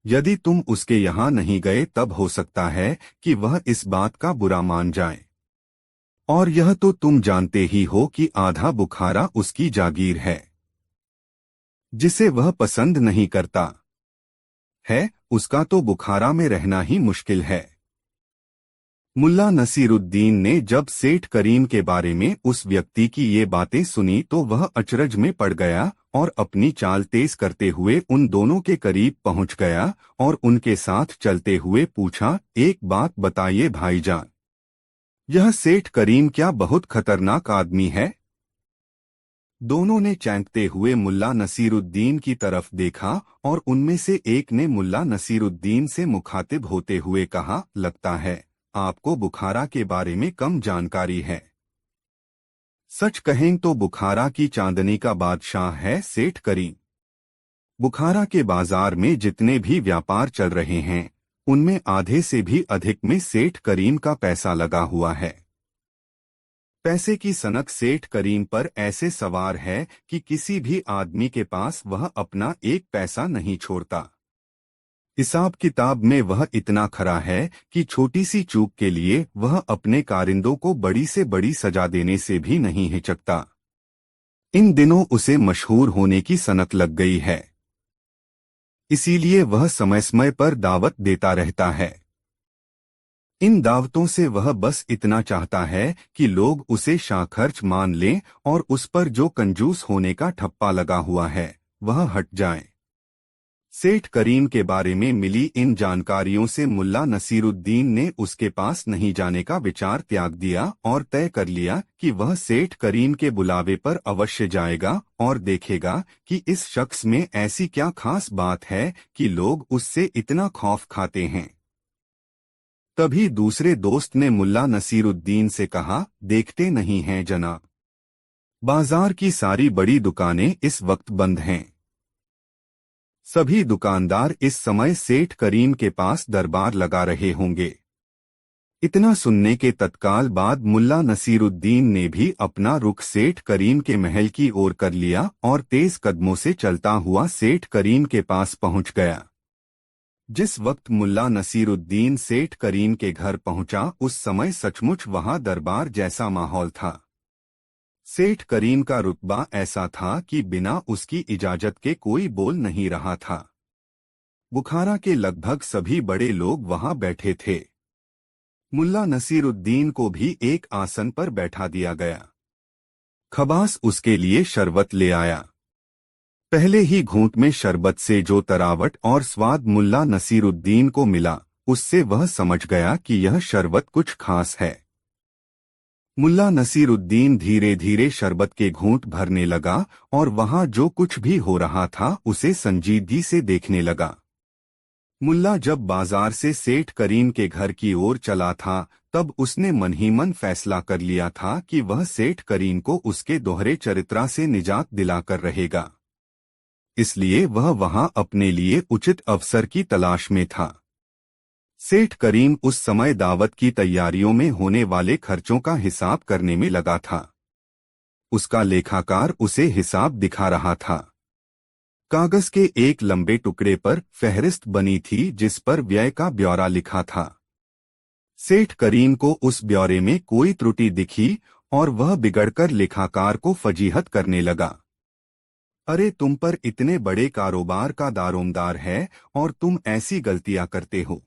यदि तुम उसके यहाँ नहीं गए तब हो सकता है कि वह इस बात का बुरा मान जाए। और यह तो तुम जानते ही हो कि आधा बुखारा उसकी जागीर है, जिसे वह पसंद नहीं करता है, उसका तो बुखारा में रहना ही मुश्किल है। मुल्ला नसीरुद्दीन ने जब सेठ करीम के बारे में उस व्यक्ति की ये बातें सुनी तो वह अचरज में पड़ गया और अपनी चाल तेज करते हुए उन दोनों के करीब पहुंच गया और उनके साथ चलते हुए पूछा, एक बात बताइए भाईजान, यह सेठ करीम क्या बहुत खतरनाक आदमी है? दोनों ने चौंकते हुए मुल्ला नसीरुद्दीन की तरफ देखा और उनमें से एक ने मुल्ला नसीरुद्दीन से मुखातिब होते हुए कहा, लगता है आपको बुखारा के बारे में कम जानकारी है। सच कहें तो बुखारा की चांदनी का बादशाह है सेठ करीम। बुखारा के बाजार में जितने भी व्यापार चल रहे हैं उनमें आधे से भी अधिक में सेठ करीम का पैसा लगा हुआ है। पैसे की सनक सेठ करीम पर ऐसे सवार है कि किसी भी आदमी के पास वह अपना एक पैसा नहीं छोड़ता। हिसाब किताब में वह इतना खरा है कि छोटी सी चूक के लिए वह अपने कारिंदों को बड़ी से बड़ी सजा देने से भी नहीं हिचकता। इन दिनों उसे मशहूर होने की सनक लग गई है, इसीलिए वह समय समय पर दावत देता रहता है। इन दावतों से वह बस इतना चाहता है कि लोग उसे शाखर्च मान लें और उस पर जो कंजूस होने का ठप्पा लगा हुआ है वह हट जाए। सेठ करीम के बारे में मिली इन जानकारियों से मुल्ला नसीरुद्दीन ने उसके पास नहीं जाने का विचार त्याग दिया और तय कर लिया कि वह सेठ करीम के बुलावे पर अवश्य जाएगा और देखेगा कि इस शख्स में ऐसी क्या खास बात है कि लोग उससे इतना खौफ खाते हैं। तभी दूसरे दोस्त ने मुल्ला नसीरुद्दीन से कहा, देखते नहीं हैं जनाब, बाजार की सारी बड़ी दुकानें इस वक्त बंद हैं। सभी दुकानदार इस समय सेठ करीम के पास दरबार लगा रहे होंगे। इतना सुनने के तत्काल बाद मुल्ला नसीरुद्दीन ने भी अपना रुख सेठ करीम के महल की ओर कर लिया और तेज कदमों से चलता हुआ सेठ करीम के पास पहुंच गया। जिस वक्त मुल्ला नसीरुद्दीन सेठ करीम के घर पहुंचा उस समय सचमुच वहां दरबार जैसा माहौल था। सेठ करीम का रुतबा ऐसा था कि बिना उसकी इजाजत के कोई बोल नहीं रहा था। बुखारा के लगभग सभी बड़े लोग वहां बैठे थे। मुल्ला नसीरुद्दीन को भी एक आसन पर बैठा दिया गया। खबास उसके लिए शरबत ले आया। पहले ही घूंट में शरबत से जो तरावट और स्वाद मुल्ला नसीरुद्दीन को मिला उससे वह समझ गया कि यह शरबत कुछ खास है। मुल्ला नसीरुद्दीन धीरे धीरे शरबत के घूंट भरने लगा और वहां जो कुछ भी हो रहा था उसे संजीदगी से देखने लगा। मुल्ला जब बाजार से सेठ करीम के घर की ओर चला था तब उसने मन ही मन फैसला कर लिया था कि वह सेठ करीम को उसके दोहरे चरित्रा से निजात दिलाकर रहेगा। इसलिए वह वहां अपने लिए उचित अवसर की तलाश में था। सेठ करीम उस समय दावत की तैयारियों में होने वाले खर्चों का हिसाब करने में लगा था। उसका लेखाकार उसे हिसाब दिखा रहा था। कागज के एक लंबे टुकड़े पर फहरिस्त बनी थी जिस पर व्यय का ब्यौरा लिखा था। सेठ करीम को उस ब्यौरे में कोई त्रुटि दिखी और वह बिगड़कर लेखाकार को फजीहत करने लगा। अरे, तुम पर इतने बड़े कारोबार का दारोमदार है और तुम ऐसी गलतियां करते हो।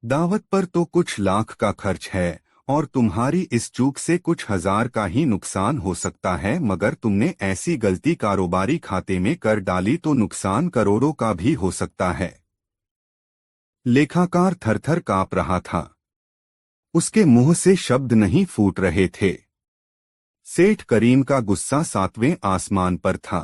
दावत पर तो कुछ लाख का खर्च है और तुम्हारी इस चूक से कुछ हजार का ही नुकसान हो सकता है, मगर तुमने ऐसी गलती कारोबारी खाते में कर डाली तो नुकसान करोड़ों का भी हो सकता है। लेखाकार थरथर कांप रहा था। उसके मुंह से शब्द नहीं फूट रहे थे। सेठ करीम का गुस्सा 7वें आसमान पर था।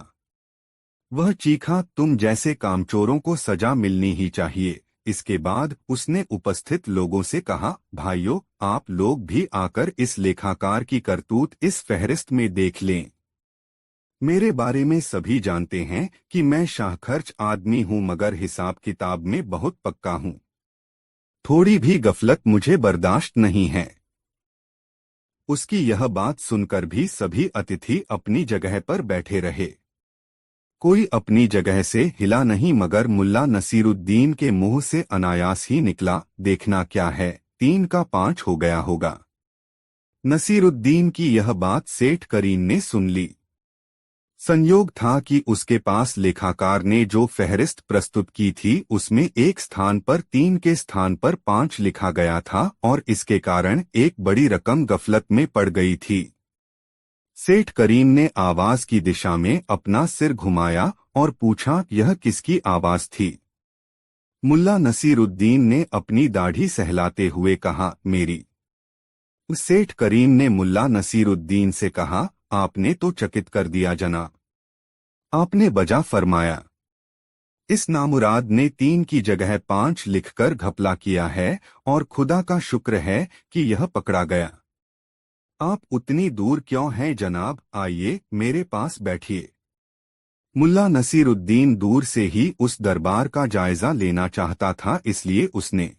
वह चीखा, तुम जैसे कामचोरों को सजा मिलनी ही चाहिए। इसके बाद उसने उपस्थित लोगों से कहा, भाइयों, आप लोग भी आकर इस लेखाकार की करतूत इस फहरिस्त में देख लें। मेरे बारे में सभी जानते हैं कि मैं शाहखर्च आदमी हूं, मगर हिसाब किताब में बहुत पक्का हूं। थोड़ी भी गफलत मुझे बर्दाश्त नहीं है। उसकी यह बात सुनकर भी सभी अतिथि अपनी जगह पर बैठे रहे। कोई अपनी जगह से हिला नहीं, मगर मुल्ला नसीरुद्दीन के मुंह से अनायास ही निकला, देखना क्या है, 3 का 5 हो गया होगा। नसीरुद्दीन की यह बात सेठ करीम ने सुन ली। संयोग था कि उसके पास लेखाकार ने जो फहरिस्त प्रस्तुत की थी उसमें एक स्थान पर 3 के स्थान पर 5 लिखा गया था और इसके कारण एक बड़ी रकम गफलत में पड़ गई थी। सेठ करीम ने आवाज की दिशा में अपना सिर घुमाया और पूछा, यह किसकी आवाज थी? मुल्ला नसीरुद्दीन ने अपनी दाढ़ी सहलाते हुए कहा, मेरी। सेठ करीम ने मुल्ला नसीरुद्दीन से कहा, आपने तो चकित कर दिया जनाब। आपने बजा फरमाया। इस नामुराद ने 3 की जगह 5 लिखकर घपला किया है और खुदा का शुक्र है कि यह पकड़ा गया। आप उतनी दूर क्यों हैं जनाब, आइए मेरे पास बैठिए। मुल्ला नसीरुद्दीन दूर से ही उस दरबार का जायजा लेना चाहता था, इसलिए उसने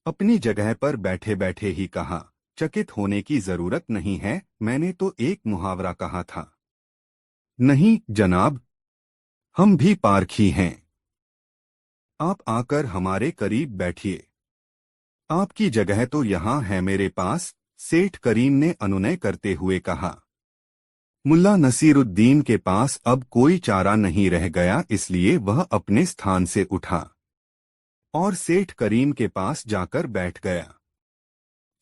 अपनी जगह पर बैठे बैठे ही कहा, चकित होने की जरूरत नहीं है, मैंने तो एक मुहावरा कहा था। नहीं जनाब, हम भी पारखी हैं। आप आकर हमारे करीब बैठिए। आपकी जगह तो यहाँ है मेरे पास, सेठ करीम ने अनुनय करते हुए कहा। मुल्ला नसीरुद्दीन के पास अब कोई चारा नहीं रह गया, इसलिए वह अपने स्थान से उठा और सेठ करीम के पास जाकर बैठ गया।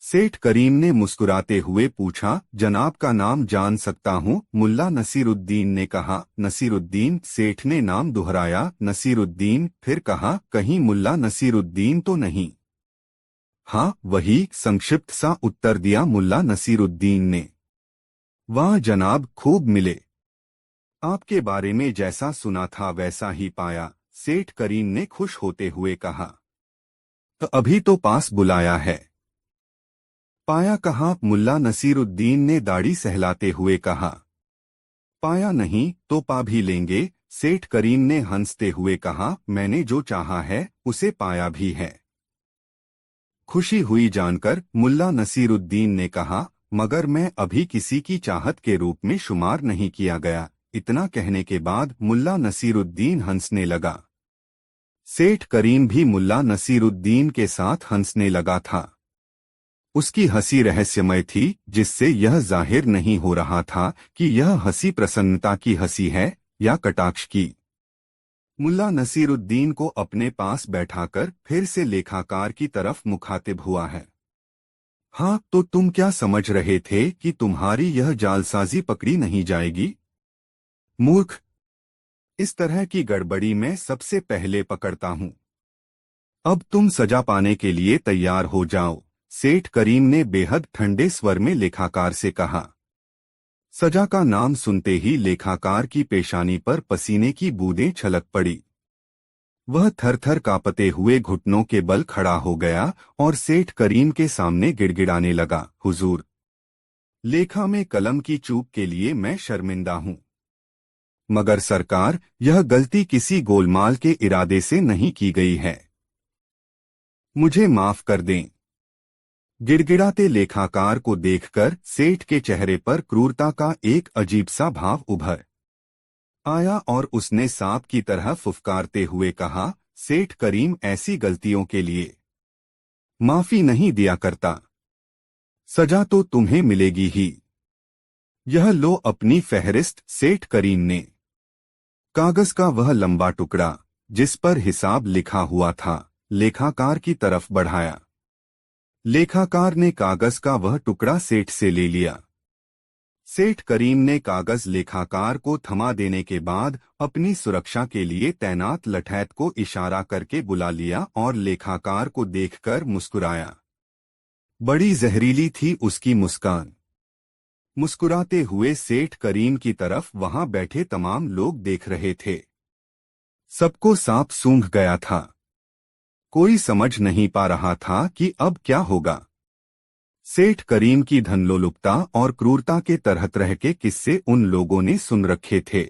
सेठ करीम ने मुस्कुराते हुए पूछा, जनाब का नाम जान सकता हूँ? मुल्ला नसीरुद्दीन ने कहा। नसीरुद्दीन। सेठ ने नाम दोहराया, नसीरुद्दीन, फिर कहा, कहीं मुल्ला नसीरुद्दीन तो नहीं? हाँ वही, संक्षिप्त सा उत्तर दिया मुल्ला नसीरुद्दीन ने। वाह जनाब, खूब मिले। आपके बारे में जैसा सुना था वैसा ही पाया, सेठ करीम ने खुश होते हुए कहा। तो अभी तो पास बुलाया है। पाया कहाँ? मुल्ला नसीरुद्दीन ने दाढ़ी सहलाते हुए कहा। पाया नहीं तो पा भी लेंगे, सेठ करीम ने हंसते हुए कहा, मैंने जो चाहा है उसे पाया भी है। खुशी हुई जानकर मुल्ला नसीरुद्दीन ने कहा, मगर मैं अभी किसी की चाहत के रूप में शुमार नहीं किया गया। इतना कहने के बाद मुल्ला नसीरुद्दीन हंसने लगा। सेठ करीम भी मुल्ला नसीरुद्दीन के साथ हंसने लगा था। उसकी हंसी रहस्यमय थी, जिससे यह जाहिर नहीं हो रहा था कि यह हंसी प्रसन्नता की हंसी है या कटाक्ष की। मुल्ला नसीरुद्दीन को अपने पास बैठाकर फिर से लेखाकार की तरफ मुखातिब हुआ है। हाँ, तो तुम क्या समझ रहे थे कि तुम्हारी यह जालसाजी पकड़ी नहीं जाएगी? मूर्ख, इस तरह की गड़बड़ी मैं सबसे पहले पकड़ता हूँ। अब तुम सजा पाने के लिए तैयार हो जाओ, सेठ करीम ने बेहद ठंडे स्वर में लेखाकार से कहा। सजा का नाम सुनते ही लेखाकार की पेशानी पर पसीने की बूंदें छलक पड़ी। वह थर-थर कांपते हुए घुटनों के बल खड़ा हो गया और सेठ करीम के सामने गिड़गिड़ाने लगा, हुजूर, लेखा में कलम की चूक के लिए मैं शर्मिंदा हूँ। मगर सरकार, यह गलती किसी गोलमाल के इरादे से नहीं की गई है। मुझे माफ कर दें। गिड़गिड़ाते लेखाकार को देखकर सेठ के चेहरे पर क्रूरता का एक अजीब सा भाव उभर आया और उसने सांप की तरह फुफकारते हुए कहा, सेठ करीम, ऐसी गलतियों के लिए माफी नहीं दिया करता। सजा तो तुम्हें मिलेगी ही। यह लो अपनी फहरिस्त। सेठ करीम ने कागज का वह लंबा टुकड़ा जिस पर हिसाब लिखा हुआ था लेखाकार की तरफ बढ़ाया। लेखाकार ने कागज का वह टुकड़ा सेठ से ले लिया। सेठ करीम ने कागज लेखाकार को थमा देने के बाद अपनी सुरक्षा के लिए तैनात लठैत को इशारा करके बुला लिया और लेखाकार को देखकर मुस्कुराया। बड़ी जहरीली थी उसकी मुस्कान। मुस्कुराते हुए सेठ करीम की तरफ वहां बैठे तमाम लोग देख रहे थे। सबको सांप सूंघ गया था। कोई समझ नहीं पा रहा था कि अब क्या होगा। सेठ करीम की धनलोलुपता और क्रूरता के तरह तरह के किस्से उन लोगों ने सुन रखे थे।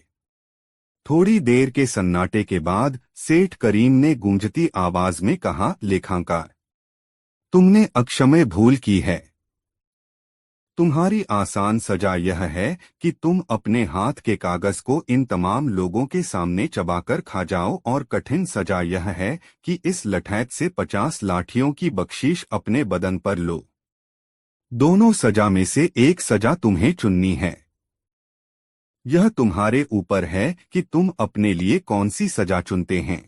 थोड़ी देर के सन्नाटे के बाद सेठ करीम ने गूंजती आवाज में कहा, लेखाकार, तुमने अक्षम्य भूल की है। तुम्हारी आसान सजा यह है कि तुम अपने हाथ के कागज को इन तमाम लोगों के सामने चबाकर खा जाओ, और कठिन सजा यह है कि इस लठैत से 50 लाठियों की बख्शीश अपने बदन पर लो। दोनों सजा में से एक सजा तुम्हें चुननी है। यह तुम्हारे ऊपर है कि तुम अपने लिए कौन सी सजा चुनते हैं।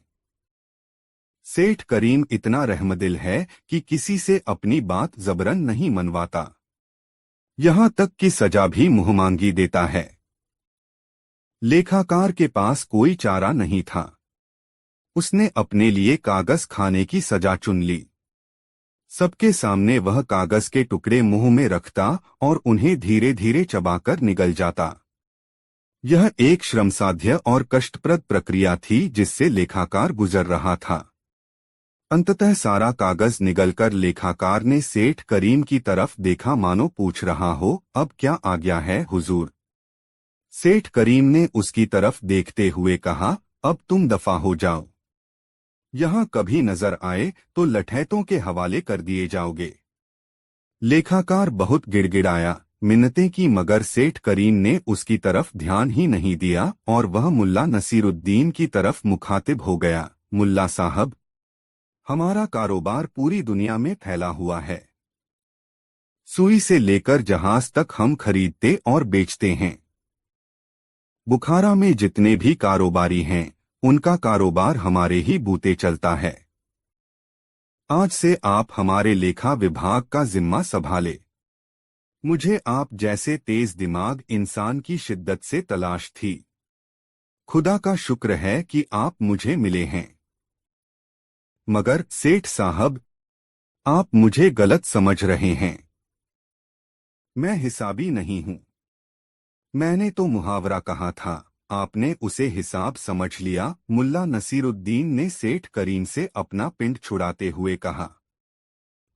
सेठ करीम इतना रहमदिल है कि किसी से अपनी बात जबरन नहीं मनवाता, यहां तक कि सजा भी मुंहमांगी देता है। लेखाकार के पास कोई चारा नहीं था। उसने अपने लिए कागज खाने की सजा चुन ली। सबके सामने वह कागज के टुकड़े मुंह में रखता और उन्हें धीरे धीरे चबाकर निगल जाता। यह एक श्रमसाध्य और कष्टप्रद प्रक्रिया थी जिससे लेखाकार गुजर रहा था। अंततः सारा कागज निगलकर लेखाकार ने सेठ करीम की तरफ देखा, मानो पूछ रहा हो, अब क्या आज्ञा है हुजूर। सेठ करीम ने उसकी तरफ देखते हुए कहा, अब तुम दफा हो जाओ। यहां कभी नजर आए तो लठैतों के हवाले कर दिए जाओगे। लेखाकार बहुत गिड़गिड़ाया, मिन्नतें की, मगर सेठ करीम ने उसकी तरफ ध्यान ही नहीं दिया और वह मुल्ला नसीरुद्दीन की तरफ मुखातिब हो गया। मुल्ला साहब, हमारा कारोबार पूरी दुनिया में फैला हुआ है। सुई से लेकर जहाज तक हम खरीदते और बेचते हैं। बुखारा में जितने भी कारोबारी हैं, उनका कारोबार हमारे ही बूते चलता है। आज से आप हमारे लेखा विभाग का जिम्मा संभाले। मुझे आप जैसे तेज दिमाग इंसान की शिद्दत से तलाश थी। खुदा का शुक्र है कि आप मुझे मिले हैं। मगर सेठ साहब, आप मुझे गलत समझ रहे हैं। मैं हिसाबी नहीं हूं। मैंने तो मुहावरा कहा था, आपने उसे हिसाब समझ लिया। मुल्ला नसीरुद्दीन ने सेठ करीम से अपना पिंड छुड़ाते हुए कहा।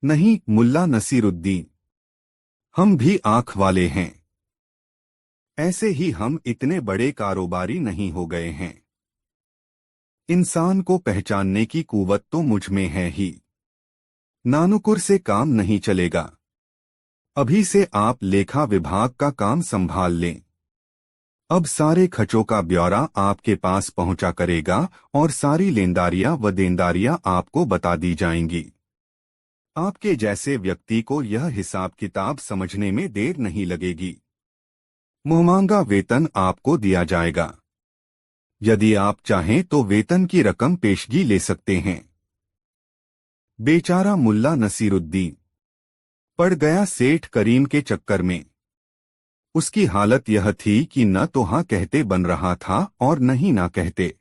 नहीं मुल्ला नसीरुद्दीन, हम भी आंख वाले हैं। ऐसे ही हम इतने बड़े कारोबारी नहीं हो गए हैं। इंसान को पहचानने की कुव्वत तो मुझ में है ही। नानुकुर से काम नहीं चलेगा। अभी से आप लेखा विभाग का काम संभाल लें। अब सारे खर्चों का ब्यौरा आपके पास पहुंचा करेगा और सारी लेनदारियां व देनदारियां आपको बता दी जाएंगी। आपके जैसे व्यक्ति को यह हिसाब किताब समझने में देर नहीं लगेगी। मुहमांगा वेतन आपको दिया जाएगा। यदि आप चाहें तो वेतन की रकम पेशगी ले सकते हैं। बेचारा मुल्ला नसीरुद्दीन पड़ गया सेठ करीम के चक्कर में। उसकी हालत यह थी कि न तो हाँ कहते बन रहा था और न ही ना कहते।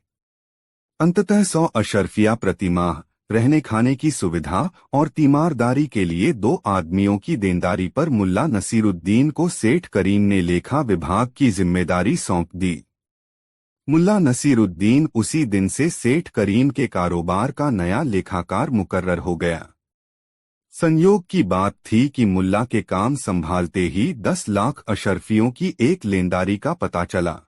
अंततः 100 अशर्फिया प्रतिमाह रहने खाने की सुविधा और तीमारदारी के लिए 2 आदमियों की देनदारी पर मुल्ला नसीरुद्दीन को सेठ करीम ने लेखा विभाग की जिम्मेदारी सौंप दी। मुल्ला नसीरुद्दीन उसी दिन से सेठ करीम के कारोबार का नया लेखाकार मुकर्रर हो गया। संयोग की बात थी कि मुल्ला के काम संभालते ही 10 लाख अशर्फियों की एक लेनदारी का पता चला।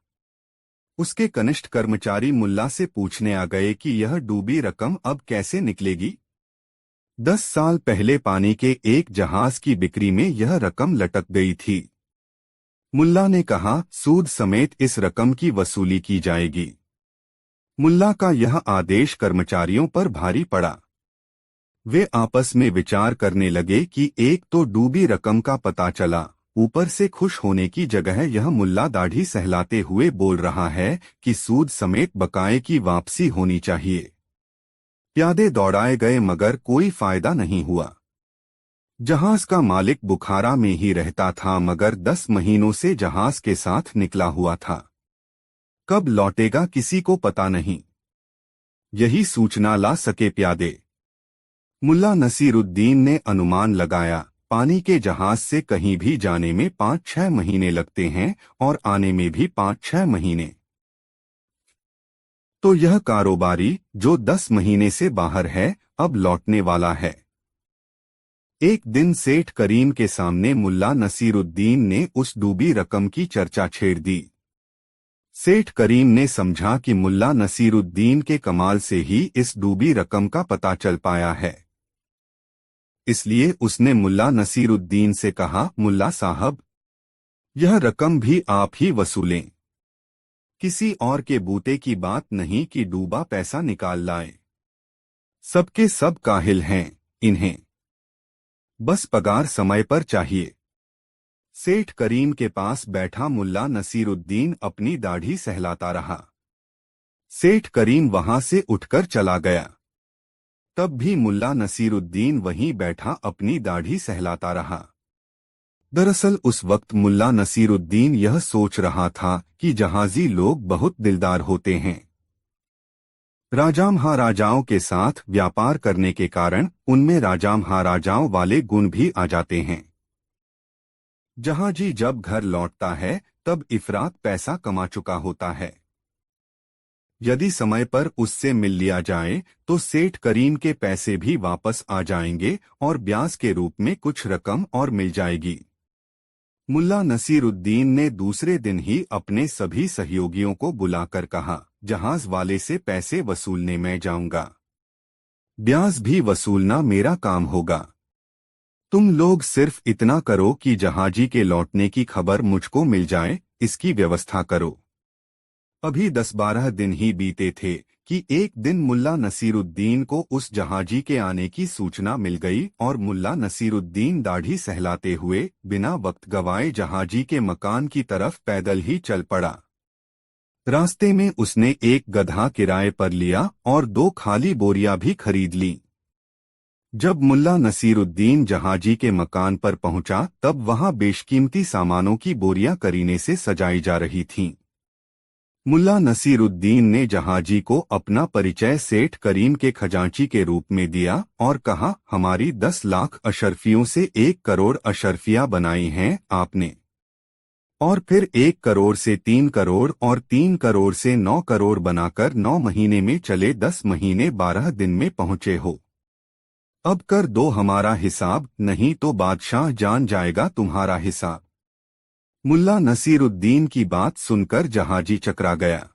उसके कनिष्ठ कर्मचारी मुल्ला से पूछने आ गए कि यह डूबी रकम अब कैसे निकलेगी। 10 साल पहले पानी के एक जहाज की बिक्री में यह रकम लटक गई थी। मुल्ला ने कहा, सूद समेत इस रकम की वसूली की जाएगी। मुल्ला का यह आदेश कर्मचारियों पर भारी पड़ा। वे आपस में विचार करने लगे कि एक तो डूबी रकम का पता चला, ऊपर से खुश होने की जगह यह मुल्ला दाढ़ी सहलाते हुए बोल रहा है कि सूद समेत बकाये की वापसी होनी चाहिए। प्यादे दौड़ाए गए मगर कोई फायदा नहीं हुआ। जहाज का मालिक बुखारा में ही रहता था मगर 10 महीनों से जहाज के साथ निकला हुआ था। कब लौटेगा किसी को पता नहीं। यही सूचना ला सके प्यादे। मुल्ला नसीरुद्दीन ने अनुमान लगाया, पानी के जहाज से कहीं भी जाने में 5-6 महीने लगते हैं और आने में भी 5-6 महीने। तो यह कारोबारी जो 10 महीने से बाहर है, अब लौटने वाला है। एक दिन सेठ करीम के सामने मुल्ला नसीरुद्दीन ने उस डूबी रकम की चर्चा छेड़ दी। सेठ करीम ने समझा कि मुल्ला नसीरुद्दीन के कमाल से ही इस डूबी रकम का पता चल पाया है। इसलिए उसने मुल्ला नसीरुद्दीन से कहा, मुल्ला साहब, यह रकम भी आप ही वसूलें। किसी और के बूते की बात नहीं कि डूबा पैसा निकाल लाए। सबके सब काहिल हैं, इन्हें बस पगार समय पर चाहिए। सेठ करीम के पास बैठा मुल्ला नसीरुद्दीन अपनी दाढ़ी सहलाता रहा। सेठ करीम वहां से उठकर चला गया। तब भी मुल्ला नसीरुद्दीन वहीं बैठा अपनी दाढ़ी सहलाता रहा। दरअसल उस वक्त मुल्ला नसीरुद्दीन यह सोच रहा था कि जहाजी लोग बहुत दिलदार होते हैं। राजा महाराजाओं के साथ व्यापार करने के कारण उनमें राजा महाराजाओं वाले गुण भी आ जाते हैं। जहाजी जब घर लौटता है तब इफरात पैसा कमा चुका होता है। यदि समय पर उससे मिल लिया जाए तो सेठ करीम के पैसे भी वापस आ जाएंगे और ब्याज के रूप में कुछ रकम और मिल जाएगी। मुल्ला नसीरुद्दीन ने दूसरे दिन ही अपने सभी सहयोगियों को बुलाकर कहा, जहाज वाले से पैसे वसूलने मैं जाऊंगा। ब्याज भी वसूलना मेरा काम होगा। तुम लोग सिर्फ इतना करो कि जहाजी के लौटने की खबर मुझको मिल जाए, इसकी व्यवस्था करो। अभी 10-12 दिन ही बीते थे कि एक दिन मुल्ला नसीरुद्दीन को उस जहाजी के आने की सूचना मिल गई और मुल्ला नसीरुद्दीन दाढ़ी सहलाते हुए बिना वक्त गवाए जहाजी के मकान की तरफ पैदल ही चल पड़ा। रास्ते में उसने एक गधा किराए पर लिया और 2 खाली बोरियां भी खरीद लीं। जब मुल्ला नसीरुद्दीन जहाजी के मकान पर पहुंचा तब वहां बेशकीमती सामानों की बोरियां करीने से सजाई जा रही थीं। मुल्ला नसीरुद्दीन ने जहाजी को अपना परिचय सेठ करीम के खजांची के रूप में दिया और कहा, हमारी 10 लाख अशर्फियों से 1 करोड़ अशर्फियां बनाई हैं आपने, और फिर 1 करोड़ से 3 करोड़ और 3 करोड़ से 9 करोड़ बनाकर 9 महीने में चले 10 महीने 12 दिन में पहुंचे हो। अब कर दो हमारा हिसाब, नहीं तो बादशाह जान जाएगा तुम्हारा हिसाब। मुल्ला नसीरुद्दीन की बात सुनकर जहाजी चकरा गया।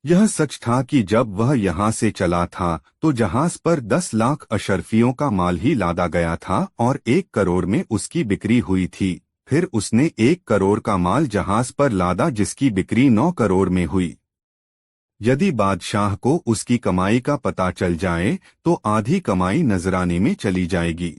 यह सच था कि जब वह यहाँ से चला था तो जहाज पर 10 लाख अशर्फियों का माल ही लादा गया था और 1 करोड़ में उसकी बिक्री हुई थी। फिर उसने 1 करोड़ का माल जहाज पर लादा जिसकी बिक्री 9 करोड़ में हुई। यदि बादशाह को उसकी कमाई का पता चल जाए तो आधी कमाई नजराने में चली जाएगी।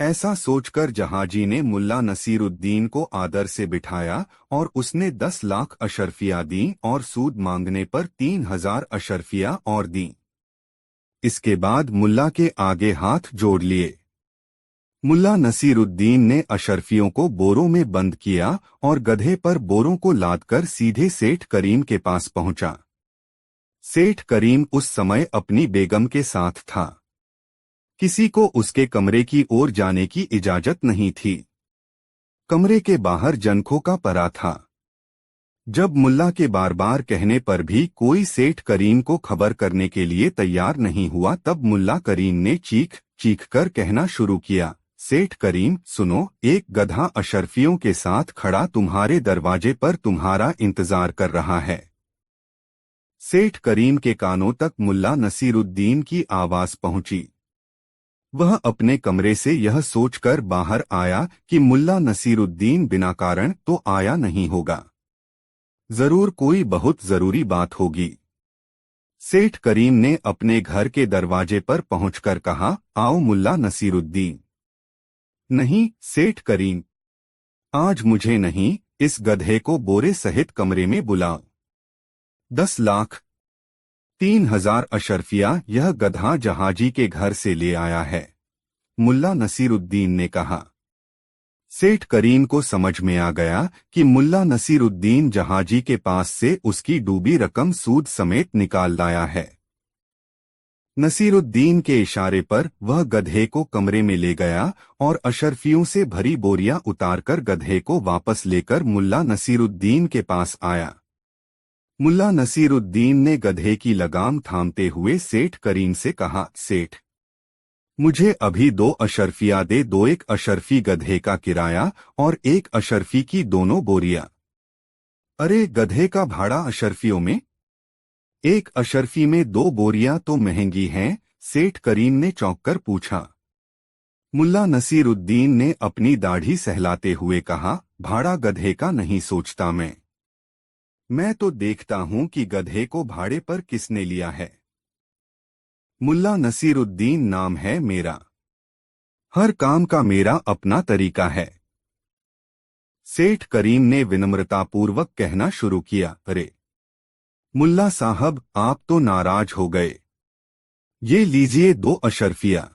ऐसा सोचकर जहाजी ने मुल्ला नसीरुद्दीन को आदर से बिठाया और उसने 10 लाख अशर्फियां दी और सूद मांगने पर 3000 अशर्फियां और दी। इसके बाद मुल्ला के आगे हाथ जोड़ लिए। मुल्ला नसीरुद्दीन ने अशर्फियों को बोरों में बंद किया और गधे पर बोरों को लादकर सीधे सेठ करीम के पास पहुंचा। सेठ करीम उस समय अपनी बेगम के साथ था। किसी को उसके कमरे की ओर जाने की इजाजत नहीं थी। कमरे के बाहर जनखों का परा था। जब मुल्ला के बार बार कहने पर भी कोई सेठ करीम को खबर करने के लिए तैयार नहीं हुआ तब मुल्ला करीम ने चीख कर कहना शुरू किया, सेठ करीम सुनो, एक गधा अशर्फियों के साथ खड़ा तुम्हारे दरवाजे पर तुम्हारा इंतजार कर रहा है। सेठ करीम के कानों तक मुल्ला नसीरुद्दीन की आवाज पहुंची। वह अपने कमरे से यह सोचकर बाहर आया कि मुल्ला नसीरुद्दीन बिना कारण तो आया नहीं होगा, जरूर कोई बहुत जरूरी बात होगी। सेठ करीम ने अपने घर के दरवाजे पर पहुंचकर कहा, आओ मुल्ला नसीरुद्दीन। नहीं सेठ करीम, आज मुझे नहीं, इस गधे को बोरे सहित कमरे में बुलाओ। 10 लाख 3000 अशर्फिया यह गधा जहाजी के घर से ले आया है, मुल्ला नसीरुद्दीन ने कहा। सेठ करीम को समझ में आ गया कि मुल्ला नसीरुद्दीन जहाजी के पास से उसकी डूबी रकम सूद समेत निकाल लाया है। नसीरुद्दीन के इशारे पर वह गधे को कमरे में ले गया और अशर्फियों से भरी बोरियां उतारकर गधे को वापस लेकर मुल्ला नसीरुद्दीन के पास आया। मुल्ला नसीरुद्दीन ने गधे की लगाम थामते हुए सेठ करीम से कहा, सेठ, मुझे अभी 2 अशर्फिया दे दो, 1 अशर्फी गधे का किराया और 1 अशर्फी की दोनों बोरियां। अरे, गधे का भाड़ा अशर्फियों में? 1 अशर्फी में 2 बोरियां तो महंगी हैं, सेठ करीम ने चौंककर पूछा। मुल्ला नसीरुद्दीन ने अपनी दाढ़ी सहलाते हुए कहा, भाड़ा गधे का नहीं सोचता मैं तो देखता हूं कि गधे को भाड़े पर किसने लिया है। मुल्ला नसीरुद्दीन नाम है मेरा। हर काम का मेरा अपना तरीका है। सेठ करीम ने विनम्रतापूर्वक कहना शुरू किया, अरे मुल्ला साहब, आप तो नाराज हो गए। ये लीजिए 2 अशर्फिया।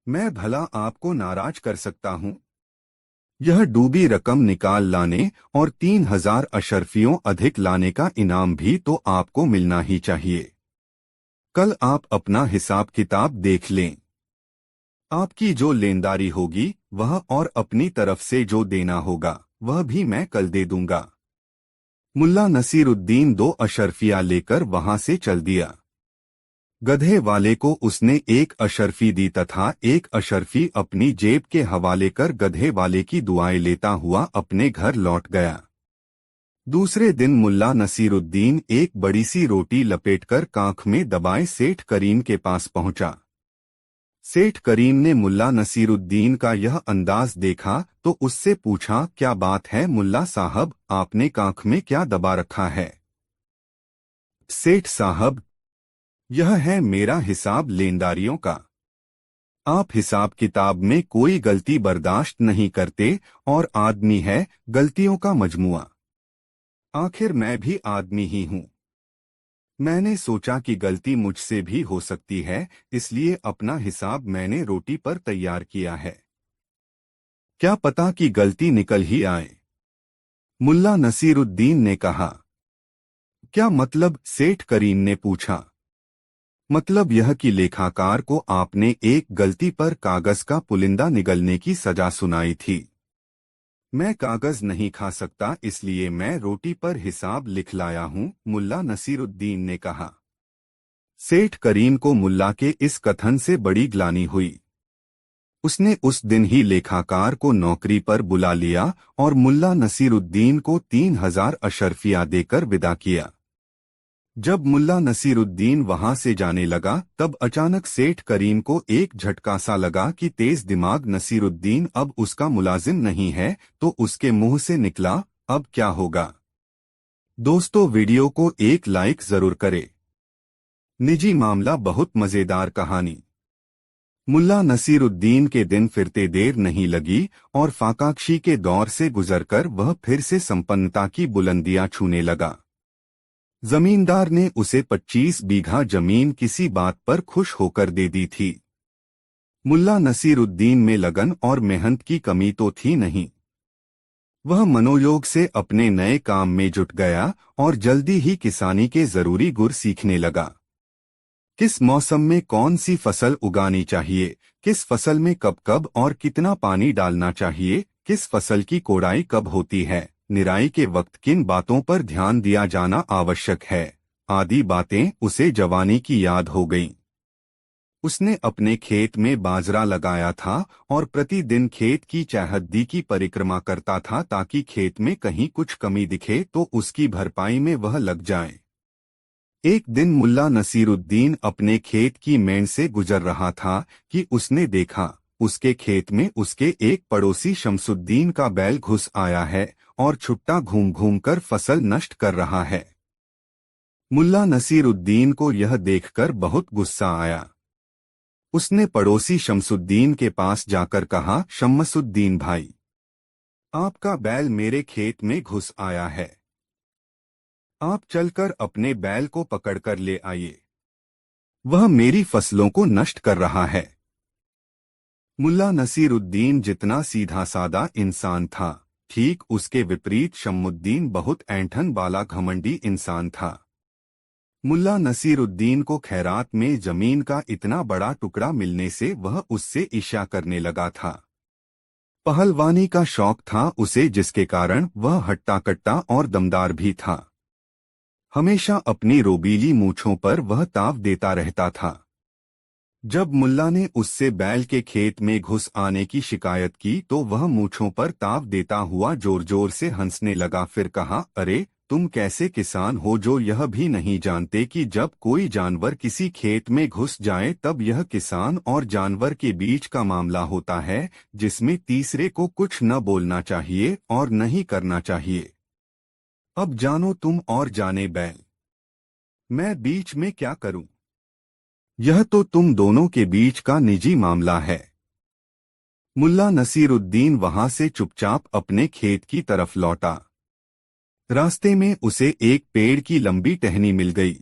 मैं भला आपको नाराज कर सकता हूं? यह डूबी रकम निकाल लाने और 3000 अशर्फियों अधिक लाने का इनाम भी तो आपको मिलना ही चाहिए। कल आप अपना हिसाब किताब देख लें। आपकी जो लेनदारी होगी वह और अपनी तरफ से जो देना होगा वह भी मैं कल दे दूंगा। मुल्ला नसीरुद्दीन 2 अशर्फिया लेकर वहां से चल दिया। गधे वाले को उसने 1 अशर्फी दी तथा 1 अशर्फी अपनी जेब के हवाले कर गधे वाले की दुआएं लेता हुआ अपने घर लौट गया। दूसरे दिन मुल्ला नसीरुद्दीन एक बड़ी सी रोटी लपेटकर कांख में दबाए सेठ करीम के पास पहुंचा। सेठ करीम ने मुल्ला नसीरुद्दीन का यह अंदाज देखा तो उससे पूछा, क्या बात है मुल्ला साहब, आपने कांख में क्या दबा रखा है? सेठ साहब, यह है मेरा हिसाब लेनदारियों का। आप हिसाब किताब में कोई गलती बर्दाश्त नहीं करते और आदमी है गलतियों का मजमुआ। आखिर मैं भी आदमी ही हूं। मैंने सोचा कि गलती मुझसे भी हो सकती है, इसलिए अपना हिसाब मैंने रोटी पर तैयार किया है। क्या पता कि गलती निकल ही आए। मुल्ला नसीरुद्दीन ने कहा। क्या मतलब? सेठ करीम ने पूछा। मतलब यह कि लेखाकार को आपने एक गलती पर कागज का पुलिंदा निगलने की सजा सुनाई थी। मैं कागज नहीं खा सकता, इसलिए मैं रोटी पर हिसाब लिख लाया हूं, मुल्ला नसीरुद्दीन ने कहा। सेठ करीम को मुल्ला के इस कथन से बड़ी ग्लानि हुई। उसने उस दिन ही लेखाकार को नौकरी पर बुला लिया और मुल्ला नसीरुद्दीन को 3000 अशर्फिया देकर विदा किया। जब मुल्ला नसीरुद्दीन वहां से जाने लगा तब अचानक सेठ करीम को एक झटका सा लगा कि तेज दिमाग नसीरुद्दीन अब उसका मुलाजिम नहीं है, तो उसके मुंह से निकला, अब क्या होगा? दोस्तों, वीडियो को एक लाइक जरूर करें। निजी मामला, बहुत मजेदार कहानी। मुल्ला नसीरुद्दीन के दिन फिरते देर नहीं लगी और फाकाक्षी के दौर से गुजरकर वह फिर से संपन्नता की बुलंदियां छूने लगा। जमींदार ने उसे 25 बीघा जमीन किसी बात पर खुश होकर दे दी थी। मुल्ला नसीरुद्दीन में लगन और मेहनत की कमी तो थी नहीं। वह मनोयोग से अपने नए काम में जुट गया और जल्दी ही किसानी के जरूरी गुर सीखने लगा। किस मौसम में कौन सी फसल उगानी चाहिए, किस फसल में कब कब और कितना पानी डालना चाहिए, किस फसल की कोड़ाई कब होती है, निराई के वक्त किन बातों पर ध्यान दिया जाना आवश्यक है, आदि बातें उसे जवानी की याद हो गईं। उसने अपने खेत में बाजरा लगाया था और प्रतिदिन खेत की चौहद्दी की परिक्रमा करता था ताकि खेत में कहीं कुछ कमी दिखे तो उसकी भरपाई में वह लग जाए। एक दिन मुल्ला नसीरुद्दीन अपने खेत की मेंढ से गुजर रहा था कि उसने देखा उसके खेत में उसके एक पड़ोसी शमसुद्दीन का बैल घुस आया है और छुट्टा घूम घूम कर फसल नष्ट कर रहा है। मुल्ला नसीरुद्दीन को यह देखकर बहुत गुस्सा आया। उसने पड़ोसी शमसुद्दीन के पास जाकर कहा, शमसुद्दीन भाई, आपका बैल मेरे खेत में घुस आया है। आप चलकर अपने बैल को पकड़कर ले आइए। वह मेरी फसलों को नष्ट कर रहा है। मुल्ला नसीरुद्दीन जितना सीधा सादा इंसान था, ठीक उसके विपरीत शम्मुद्दीन बहुत ऐंठन वाला घमंडी इंसान था। मुल्ला नसीरुद्दीन को खैरात में जमीन का इतना बड़ा टुकड़ा मिलने से वह उससे ईर्ष्या करने लगा था। पहलवानी का शौक था उसे, जिसके कारण वह हट्टा कट्टा और दमदार भी था। हमेशा अपनी रोबीली मूंछों पर वह ताव देता रहता था। जब मुल्ला ने उससे बैल के खेत में घुस आने की शिकायत की तो वह मूंछों पर ताव देता हुआ जोर जोर से हंसने लगा। फिर कहा, अरे तुम कैसे किसान हो जो यह भी नहीं जानते कि जब कोई जानवर किसी खेत में घुस जाए तब यह किसान और जानवर के बीच का मामला होता है, जिसमें तीसरे को कुछ न बोलना चाहिए और नहीं करना चाहिए। अब जानो तुम और जाने बैल, मैं बीच में क्या करूं? यह तो तुम दोनों के बीच का निजी मामला है। मुल्ला नसीरुद्दीन वहां से चुपचाप अपने खेत की तरफ लौटा। रास्ते में उसे एक पेड़ की लंबी टहनी मिल गई।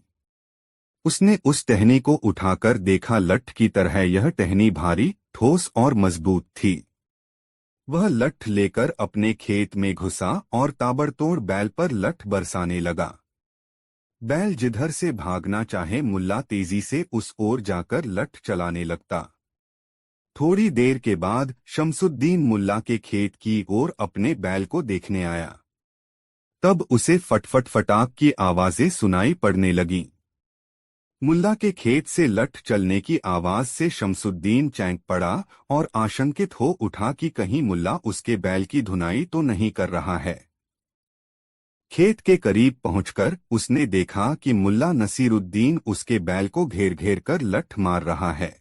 उसने उस टहनी को उठाकर देखा। लठ की तरह यह टहनी भारी, ठोस और मजबूत थी। वह लठ लेकर अपने खेत में घुसा और ताबड़तोड़ बैल पर लठ बरसाने लगा। बैल जिधर से भागना चाहे मुल्ला तेजी से उस ओर जाकर लठ चलाने लगता। थोड़ी देर के बाद शमसुद्दीन मुल्ला के खेत की ओर अपने बैल को देखने आया। तब उसे फटफट फटाक की आवाजें सुनाई पड़ने लगीं। मुल्ला के खेत से लठ चलने की आवाज से शमसुद्दीन चौंक पड़ा और आशंकित हो उठा कि कहीं मुल्ला उसके बैल की धुनाई तो नहीं कर रहा है। खेत के करीब पहुंचकर उसने देखा कि मुल्ला नसीरुद्दीन उसके बैल को घेर घेर कर लठ मार रहा है।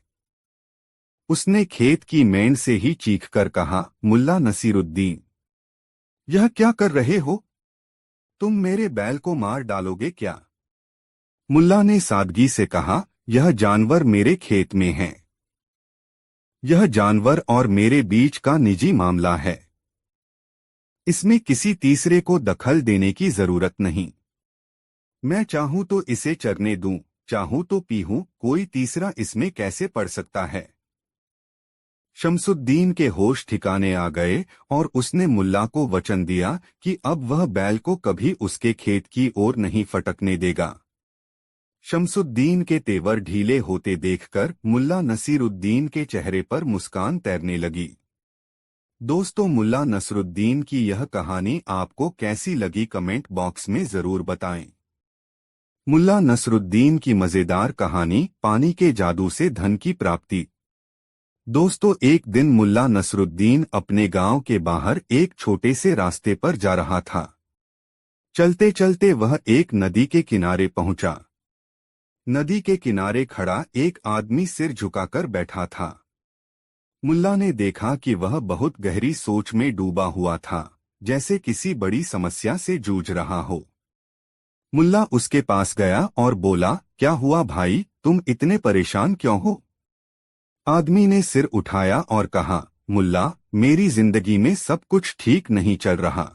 उसने खेत की मेंढ से ही चीखकर कहा, मुल्ला नसीरुद्दीन, यह क्या कर रहे हो? तुम मेरे बैल को मार डालोगे क्या? मुल्ला ने सादगी से कहा, यह जानवर मेरे खेत में है। यह जानवर और मेरे बीच का निजी मामला है। इसमें किसी तीसरे को दखल देने की जरूरत नहीं। मैं चाहूं तो इसे चरने दूं, चाहूं तो पीहूं, कोई तीसरा इसमें कैसे पड़ सकता है? शमसुद्दीन के होश ठिकाने आ गए और उसने मुल्ला को वचन दिया कि अब वह बैल को कभी उसके खेत की ओर नहीं फटकने देगा। शमसुद्दीन के तेवर ढीले होते देखकर मुल्ला नसीरुद्दीन के चेहरे पर मुस्कान तैरने लगी। दोस्तों, मुल्ला नसरुद्दीन की यह कहानी आपको कैसी लगी कमेंट बॉक्स में जरूर बताएं। मुल्ला नसरुद्दीन की मजेदार कहानी, पानी के जादू से धन की प्राप्ति। दोस्तों, एक दिन मुल्ला नसरुद्दीन अपने गांव के बाहर एक छोटे से रास्ते पर जा रहा था। चलते चलते वह एक नदी के किनारे पहुंचा। नदी के किनारे खड़ा एक आदमी सिर झुकाकर बैठा था। मुल्ला ने देखा कि वह बहुत गहरी सोच में डूबा हुआ था, जैसे किसी बड़ी समस्या से जूझ रहा हो। मुल्ला उसके पास गया और बोला, क्या हुआ भाई, तुम इतने परेशान क्यों हो? आदमी ने सिर उठाया और कहा, मुल्ला, मेरी जिंदगी में सब कुछ ठीक नहीं चल रहा।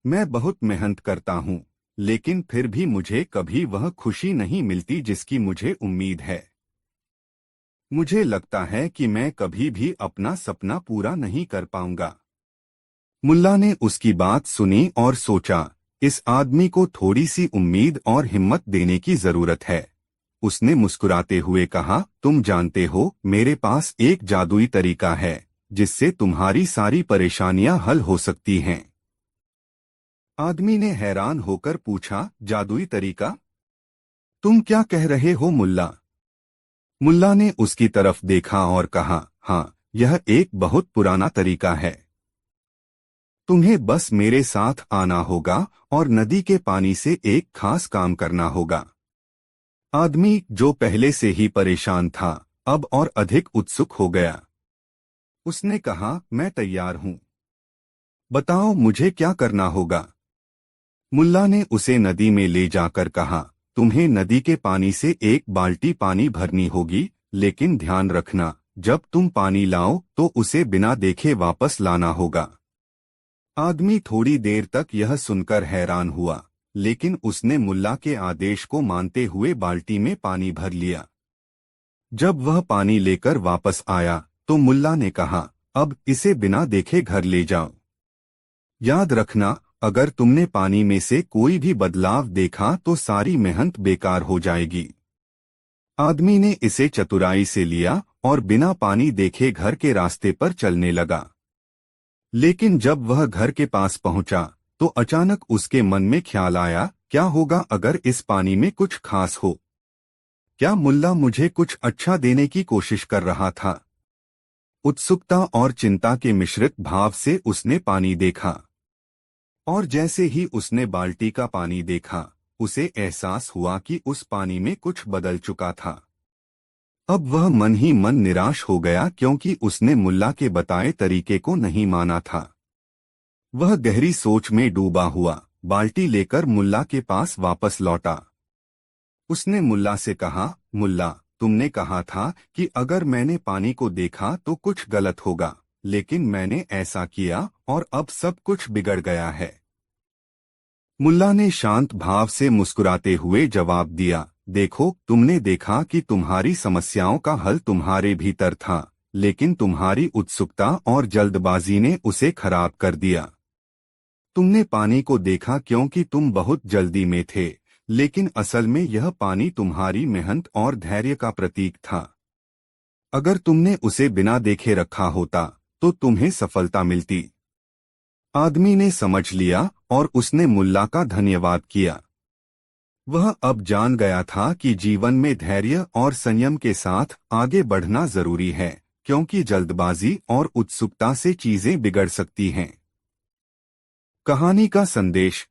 मैं बहुत मेहनत करता हूँ, लेकिन फिर भी मुझे कभी वह खुशी नहीं मिलती जिसकी मुझे उम्मीद है। मुझे लगता है कि मैं कभी भी अपना सपना पूरा नहीं कर पाऊंगा। मुल्ला ने उसकी बात सुनी और सोचा, इस आदमी को थोड़ी सी उम्मीद और हिम्मत देने की जरूरत है। उसने मुस्कुराते हुए कहा, तुम जानते हो, मेरे पास एक जादुई तरीका है जिससे तुम्हारी सारी परेशानियां हल हो सकती हैं। आदमी ने हैरान होकर पूछा, जादुई तरीका? तुम क्या कह रहे हो मुल्ला? मुल्ला ने उसकी तरफ देखा और कहा, हाँ, यह एक बहुत पुराना तरीका है। तुम्हें बस मेरे साथ आना होगा और नदी के पानी से एक खास काम करना होगा। आदमी, जो पहले से ही परेशान था, अब और अधिक उत्सुक हो गया। उसने कहा, मैं तैयार हूं। बताओ मुझे क्या करना होगा। मुल्ला ने उसे नदी में ले जाकर कहा, तुम्हें नदी के पानी से एक बाल्टी पानी भरनी होगी, लेकिन ध्यान रखना, जब तुम पानी लाओ तो उसे बिना देखे वापस लाना होगा। आदमी थोड़ी देर तक यह सुनकर हैरान हुआ, लेकिन उसने मुल्ला के आदेश को मानते हुए बाल्टी में पानी भर लिया। जब वह पानी लेकर वापस आया तो मुल्ला ने कहा, अब इसे बिना देखे घर ले जाओ। याद रखना, अगर तुमने पानी में से कोई भी बदलाव देखा तो सारी मेहनत बेकार हो जाएगी। आदमी ने इसे चतुराई से लिया और बिना पानी देखे घर के रास्ते पर चलने लगा। लेकिन जब वह घर के पास पहुंचा तो अचानक उसके मन में ख्याल आया क्या होगा अगर इस पानी में कुछ खास हो? क्या मुल्ला मुझे कुछ अच्छा देने की कोशिश कर रहा था? उत्सुकता और चिंता के मिश्रित भाव से उसने पानी देखा, और जैसे ही उसने बाल्टी का पानी देखा, उसे एहसास हुआ कि उस पानी में कुछ बदल चुका था। अब वह मन ही मन निराश हो गया क्योंकि उसने मुल्ला के बताए तरीके को नहीं माना था। वह गहरी सोच में डूबा हुआ बाल्टी लेकर मुल्ला के पास वापस लौटा। उसने मुल्ला से कहा, मुल्ला, तुमने कहा था कि अगर मैंने पानी को देखा तो कुछ गलत होगा, लेकिन मैंने ऐसा किया और अब सब कुछ बिगड़ गया है। मुल्ला ने शांत भाव से मुस्कुराते हुए जवाब दिया, देखो, तुमने देखा कि तुम्हारी समस्याओं का हल तुम्हारे भीतर था, लेकिन तुम्हारी उत्सुकता और जल्दबाजी ने उसे खराब कर दिया। तुमने पानी को देखा क्योंकि तुम बहुत जल्दी में थे, लेकिन असल में यह पानी तुम्हारी मेहनत और धैर्य का प्रतीक था। अगर तुमने उसे बिना देखे रखा होता तो तुम्हें सफलता मिलती। आदमी ने समझ लिया और उसने मुल्ला का धन्यवाद किया। वह अब जान गया था कि जीवन में धैर्य और संयम के साथ आगे बढ़ना जरूरी है, क्योंकि जल्दबाजी और उत्सुकता से चीजें बिगड़ सकती हैं। कहानी का संदेश।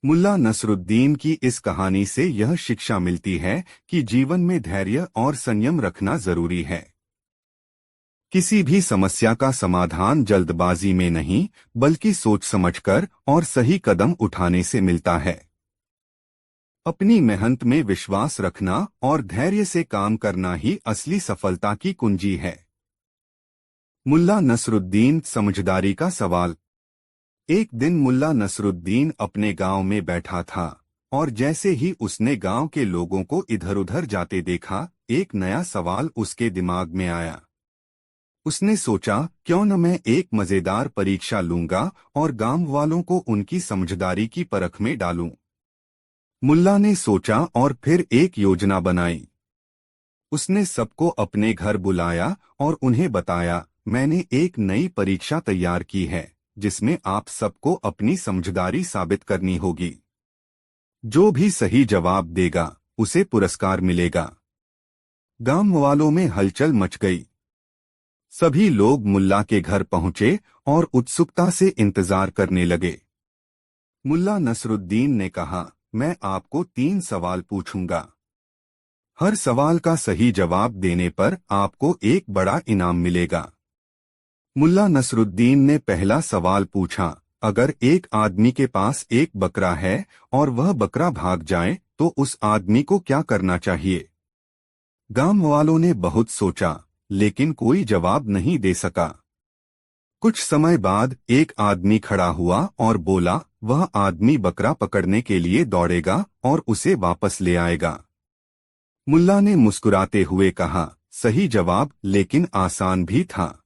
मुल्ला नसरुद्दीन की इस कहानी से यह शिक्षा मिलती है कि जीवन में धैर्य और संयम रखना जरूरी है। किसी भी समस्या का समाधान जल्दबाजी में नहीं, बल्कि सोच समझकर और सही कदम उठाने से मिलता है। अपनी मेहनत में विश्वास रखना और धैर्य से काम करना ही असली सफलता की कुंजी है। मुल्ला नसरुद्दीन समझदारी का सवाल। एक दिन मुल्ला नसरुद्दीन अपने गांव में बैठा था, और जैसे ही उसने गांव के लोगों को इधर-उधर जाते देखा, एक नया सवाल उसके दिमाग में आया। उसने सोचा, क्यों न मैं एक मजेदार परीक्षा लूंगा और गांव वालों को उनकी समझदारी की परख में डालूं। मुल्ला ने सोचा और फिर एक योजना बनाई। उसने सबको अपने घर बुलाया और उन्हें बताया, मैंने एक नई परीक्षा तैयार की है, जिसमें आप सबको अपनी समझदारी साबित करनी होगी। जो भी सही जवाब देगा, उसे पुरस्कार मिलेगा। गांव वालों में हलचल मच गई। सभी लोग मुल्ला के घर पहुंचे और उत्सुकता से इंतजार करने लगे। मुल्ला नसरुद्दीन ने कहा, मैं आपको 3 सवाल पूछूंगा। हर सवाल का सही जवाब देने पर आपको एक बड़ा इनाम मिलेगा। मुल्ला नसरुद्दीन ने पहला सवाल पूछा, अगर एक आदमी के पास एक बकरा है और वह बकरा भाग जाए तो उस आदमी को क्या करना चाहिए? गांव वालों ने बहुत सोचा, लेकिन कोई जवाब नहीं दे सका। कुछ समय बाद एक आदमी खड़ा हुआ और बोला, वह आदमी बकरा पकड़ने के लिए दौड़ेगा और उसे वापस ले आएगा। मुल्ला ने मुस्कुराते हुए कहा, सही जवाब, लेकिन आसान भी था।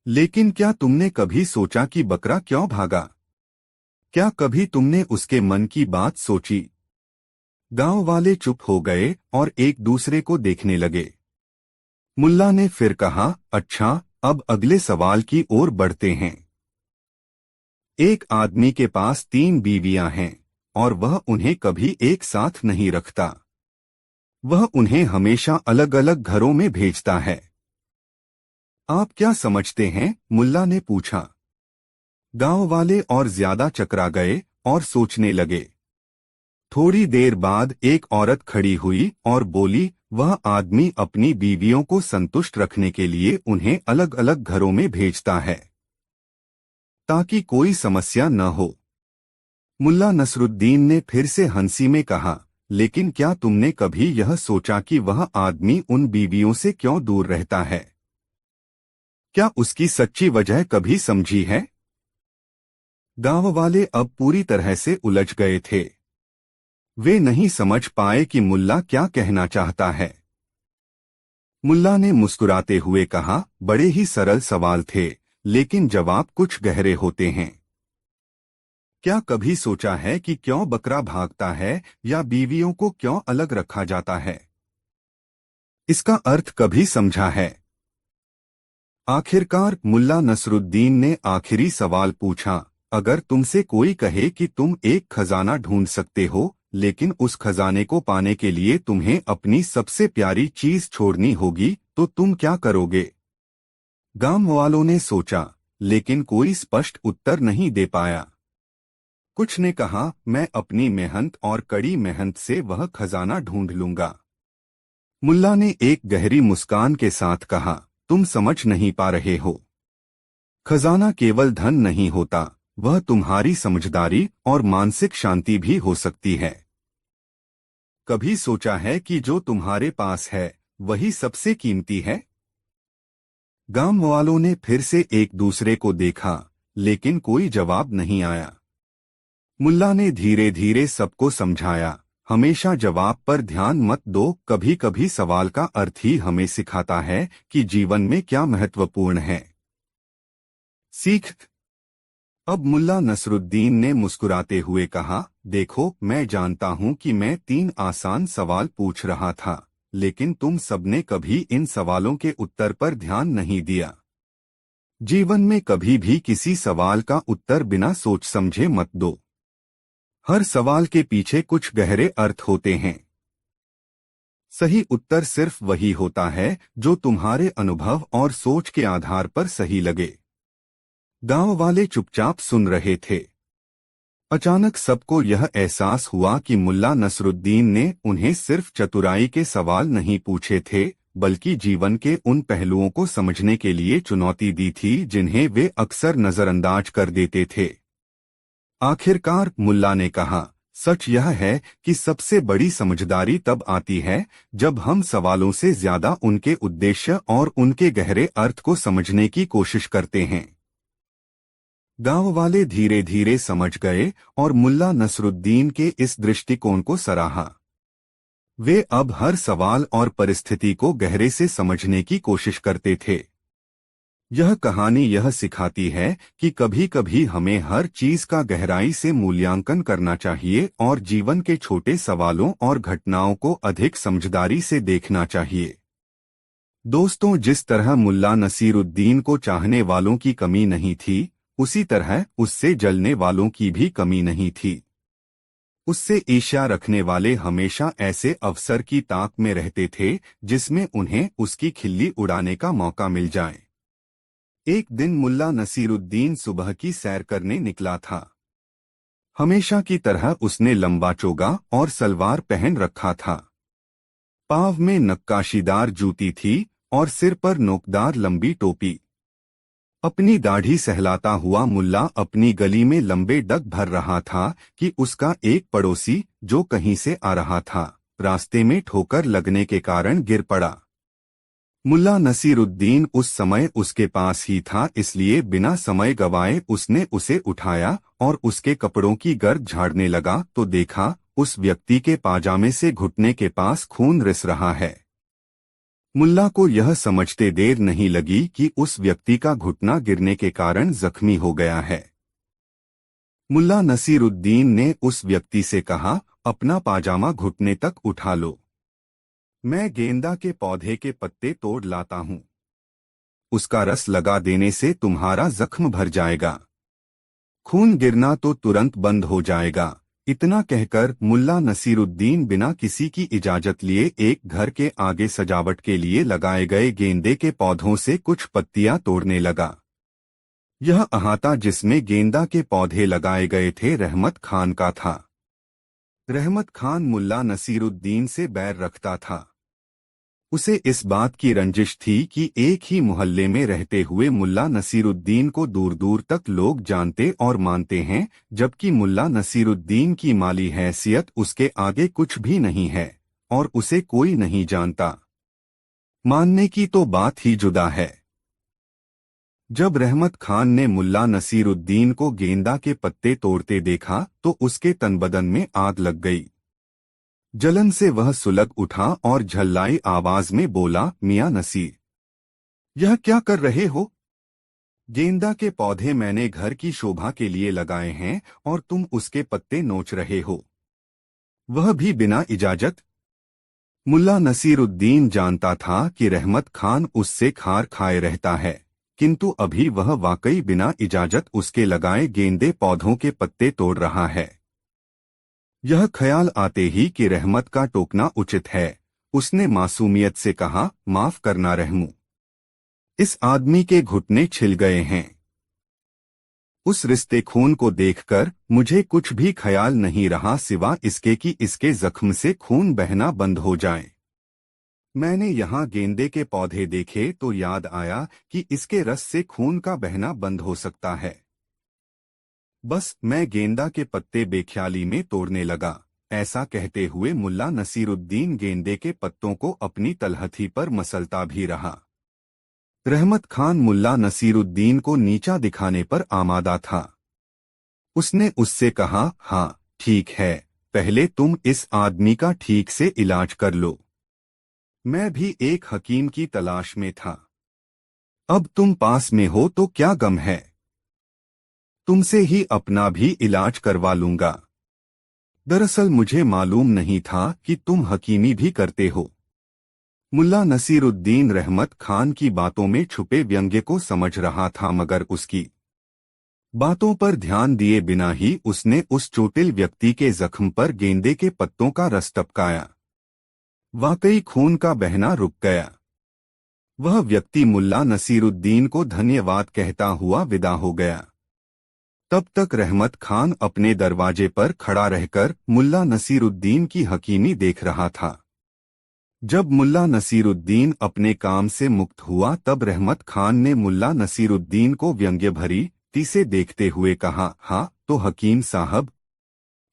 लेकिन क्या तुमने कभी सोचा कि बकरा क्यों भागा? क्या कभी तुमने उसके मन की बात सोची? गांव वाले चुप हो गए और एक दूसरे को देखने लगे। मुल्ला ने फिर कहा, अच्छा, अब अगले सवाल की ओर बढ़ते हैं। एक आदमी के पास 3 बीवियां हैं और वह उन्हें कभी एक साथ नहीं रखता। वह उन्हें हमेशा अलग अलग घरों में भेजता है। आप क्या समझते हैं? मुल्ला ने पूछा। गांव वाले और ज्यादा चकरा गए और सोचने लगे। थोड़ी देर बाद एक औरत खड़ी हुई और बोली, वह आदमी अपनी बीवियों को संतुष्ट रखने के लिए उन्हें अलग अलग घरों में भेजता है, ताकि कोई समस्या न हो। मुल्ला नसरुद्दीन ने फिर से हंसी में कहा, लेकिन क्या तुमने कभी यह सोचा कि वह आदमी उन बीवियों से क्यों दूर रहता है? क्या उसकी सच्ची वजह कभी समझी है? गांव वाले अब पूरी तरह से उलझ गए थे। वे नहीं समझ पाए कि मुल्ला क्या कहना चाहता है। मुल्ला ने मुस्कुराते हुए कहा, बड़े ही सरल सवाल थे, लेकिन जवाब कुछ गहरे होते हैं। क्या कभी सोचा है कि क्यों बकरा भागता है या बीवियों को क्यों अलग रखा जाता है? इसका अर्थ कभी समझा है? आखिरकार मुल्ला नसरुद्दीन ने आखिरी सवाल पूछा, अगर तुमसे कोई कहे कि तुम एक खजाना ढूंढ सकते हो, लेकिन उस खजाने को पाने के लिए तुम्हें अपनी सबसे प्यारी चीज छोड़नी होगी, तो तुम क्या करोगे? गांव वालों ने सोचा, लेकिन कोई स्पष्ट उत्तर नहीं दे पाया। कुछ ने कहा, मैं अपनी मेहनत और कड़ी मेहनत से वह खजाना ढूंढ लूंगा। मुल्ला ने एक गहरी मुस्कान के साथ कहा, तुम समझ नहीं पा रहे हो। खजाना केवल धन नहीं होता, वह तुम्हारी समझदारी और मानसिक शांति भी हो सकती है। कभी सोचा है कि जो तुम्हारे पास है वही सबसे कीमती है? गांव वालों ने फिर से एक दूसरे को देखा, लेकिन कोई जवाब नहीं आया। मुल्ला ने धीरे धीरे सबको समझाया, हमेशा जवाब पर ध्यान मत दो, कभी कभी सवाल का अर्थ ही हमें सिखाता है कि जीवन में क्या महत्वपूर्ण है। सीख। अब मुल्ला नसरुद्दीन ने मुस्कुराते हुए कहा, देखो, मैं जानता हूं कि मैं 3 आसान सवाल पूछ रहा था, लेकिन तुम सबने कभी इन सवालों के उत्तर पर ध्यान नहीं दिया। जीवन में कभी भी किसी सवाल का उत्तर बिना सोच समझे मत दो। हर सवाल के पीछे कुछ गहरे अर्थ होते हैं। सही उत्तर सिर्फ वही होता है जो तुम्हारे अनुभव और सोच के आधार पर सही लगे। गांव वाले चुपचाप सुन रहे थे। अचानक सबको यह एहसास हुआ कि मुल्ला नसरुद्दीन ने उन्हें सिर्फ चतुराई के सवाल नहीं पूछे थे, बल्कि जीवन के उन पहलुओं को समझने के लिए चुनौती दी थी जिन्हें वे अक्सर नजरअंदाज कर देते थे। आखिरकार मुल्ला ने कहा, सच यह है कि सबसे बड़ी समझदारी तब आती है जब हम सवालों से ज्यादा उनके उद्देश्य और उनके गहरे अर्थ को समझने की कोशिश करते हैं। गांव वाले धीरे धीरे समझ गए और मुल्ला नसरुद्दीन के इस दृष्टिकोण को सराहा। वे अब हर सवाल और परिस्थिति को गहरे से समझने की कोशिश करते थे। यह कहानी यह सिखाती है कि कभी कभी हमें हर चीज का गहराई से मूल्यांकन करना चाहिए और जीवन के छोटे सवालों और घटनाओं को अधिक समझदारी से देखना चाहिए। दोस्तों, जिस तरह मुल्ला नसीरुद्दीन को चाहने वालों की कमी नहीं थी, उसी तरह उससे जलने वालों की भी कमी नहीं थी। उससे ईर्ष्या रखने वाले हमेशा ऐसे अवसर की ताक में रहते थे जिसमें उन्हें उसकी खिल्ली उड़ाने का मौका मिल जाए। एक दिन मुल्ला नसीरुद्दीन सुबह की सैर करने निकला था। हमेशा की तरह उसने लंबा चोगा और सलवार पहन रखा था। पाँव में नक्काशीदार जूती थी और सिर पर नोकदार लंबी टोपी। अपनी दाढ़ी सहलाता हुआ मुल्ला अपनी गली में लंबे डग भर रहा था कि उसका एक पड़ोसी, जो कहीं से आ रहा था, रास्ते में ठोकर लगने के कारण गिर पड़ा। मुल्ला नसीरुद्दीन उस समय उसके पास ही था, इसलिए बिना समय गवाए उसने उसे उठाया और उसके कपड़ों की गर्द झाड़ने लगा तो देखा उस व्यक्ति के पाजामे से घुटने के पास खून रिस रहा है। मुल्ला को यह समझते देर नहीं लगी कि उस व्यक्ति का घुटना गिरने के कारण जख्मी हो गया है। मुल्ला नसीरुद्दीन ने उस व्यक्ति से कहा, अपना पाजामा घुटने तक उठा लो, मैं गेंदा के पौधे के पत्ते तोड़ लाता हूँ। उसका रस लगा देने से तुम्हारा जख्म भर जाएगा, खून गिरना तो तुरंत बंद हो जाएगा। इतना कहकर मुल्ला नसीरुद्दीन बिना किसी की इजाजत लिए एक घर के आगे सजावट के लिए लगाए गए गेंदे के पौधों से कुछ पत्तियां तोड़ने लगा। यह अहाता जिसमें गेंदा के पौधे लगाए गए थे रहमत खान का था। रहमत खान मुल्ला नसीरुद्दीन से बैर रखता था। उसे इस बात की रंजिश थी कि एक ही मोहल्ले में रहते हुए मुल्ला नसीरुद्दीन को दूर दूर तक लोग जानते और मानते हैं, जबकि मुल्ला नसीरुद्दीन की माली हैसियत उसके आगे कुछ भी नहीं है और उसे कोई नहीं जानता। मानने की तो बात ही जुदा है। जब रहमत खान ने मुल्ला नसीरुद्दीन को गेंदा के पत्ते तोड़ते देखा तो उसके तन बदन में आग लग गई। जलन से वह सुलग उठा और झल्लाई आवाज में बोला, मियां नसीर, यह क्या कर रहे हो? गेंदा के पौधे मैंने घर की शोभा के लिए लगाए हैं और तुम उसके पत्ते नोच रहे हो, वह भी बिना इजाजत। मुल्ला नसीरुद्दीन जानता था कि रहमत खान उससे खार खाए रहता है, किंतु अभी वह वाकई बिना इजाजत उसके लगाए गेंदे पौधों के पत्ते तोड़ रहा है। यह ख्याल आते ही कि रहमत का टोकना उचित है, उसने मासूमियत से कहा, माफ करना रहमू, इस आदमी के घुटने छिल गए हैं। उस रिश्ते खून को देखकर मुझे कुछ भी ख्याल नहीं रहा सिवा इसके कि इसके जख्म से खून बहना बंद हो जाए। मैंने यहाँ गेंदे के पौधे देखे तो याद आया कि इसके रस से खून का बहना बंद हो सकता है। बस मैं गेंदा के पत्ते बेख्याली में तोड़ने लगा। ऐसा कहते हुए मुल्ला नसीरुद्दीन गेंदे के पत्तों को अपनी तलहथी पर मसलता भी रहा। रहमत खान मुल्ला नसीरुद्दीन को नीचा दिखाने पर आमादा था। उसने उससे कहा, हाँ ठीक है, पहले तुम इस आदमी का ठीक से इलाज कर लो। मैं भी एक हकीम की तलाश में था। अब तुम पास में हो तो क्या गम है, तुमसे ही अपना भी इलाज करवा लूंगा। दरअसल मुझे मालूम नहीं था कि तुम हकीमी भी करते हो। मुल्ला नसीरुद्दीन रहमत खान की बातों में छुपे व्यंग्य को समझ रहा था, मगर उसकी बातों पर ध्यान दिए बिना ही उसने उस चोटिल व्यक्ति के जख्म पर गेंदे के पत्तों का रस टपकाया। वाकई खून का बहना रुक गया। वह व्यक्ति मुल्ला नसीरुद्दीन को धन्यवाद कहता हुआ विदा हो गया। तब तक रहमत खान अपने दरवाजे पर खड़ा रहकर मुल्ला नसीरुद्दीन की हकीमी देख रहा था। जब मुल्ला नसीरुद्दीन अपने काम से मुक्त हुआ तब रहमत खान ने मुल्ला नसीरुद्दीन को व्यंग्य भरी से देखते हुए कहा, हाँ तो हकीम साहब,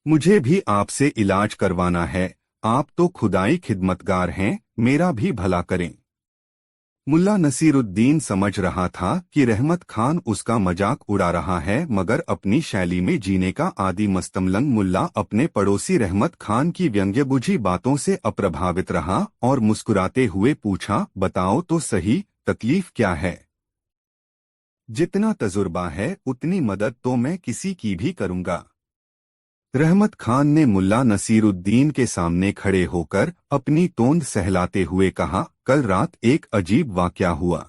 मुझे भी आपसे इलाज करवाना है। आप तो खुदाई खिदमतगार हैं, मेरा भी भला करें। मुल्ला नसीरुद्दीन समझ रहा था कि रहमत खान उसका मजाक उड़ा रहा है, मगर अपनी शैली में जीने का आदि मस्तमलंग मुल्ला अपने पड़ोसी रहमत खान की व्यंग्यबुझी बातों से अप्रभावित रहा और मुस्कुराते हुए पूछा, बताओ तो सही, तकलीफ क्या है? जितना तजुर्बा है उतनी मदद तो मैं किसी की भी करूंगा। रहमत खान ने मुल्ला नसीरुद्दीन के सामने खड़े होकर अपनी तोंद सहलाते हुए कहा, कल रात एक अजीब वाकया हुआ।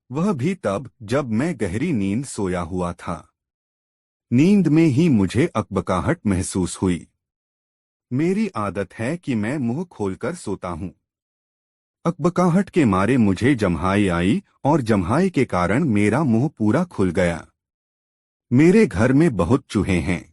वह भी तब जब मैं गहरी नींद सोया हुआ था। नींद में ही मुझे अकबकाहट महसूस हुई। मेरी आदत है कि मैं मुंह खोलकर सोता हूं। अकबकाहट के मारे मुझे जम्हाई आई और जम्हाई के कारण मेरा मुंह पूरा खुल गया। मेरे घर में बहुत चूहे हैं।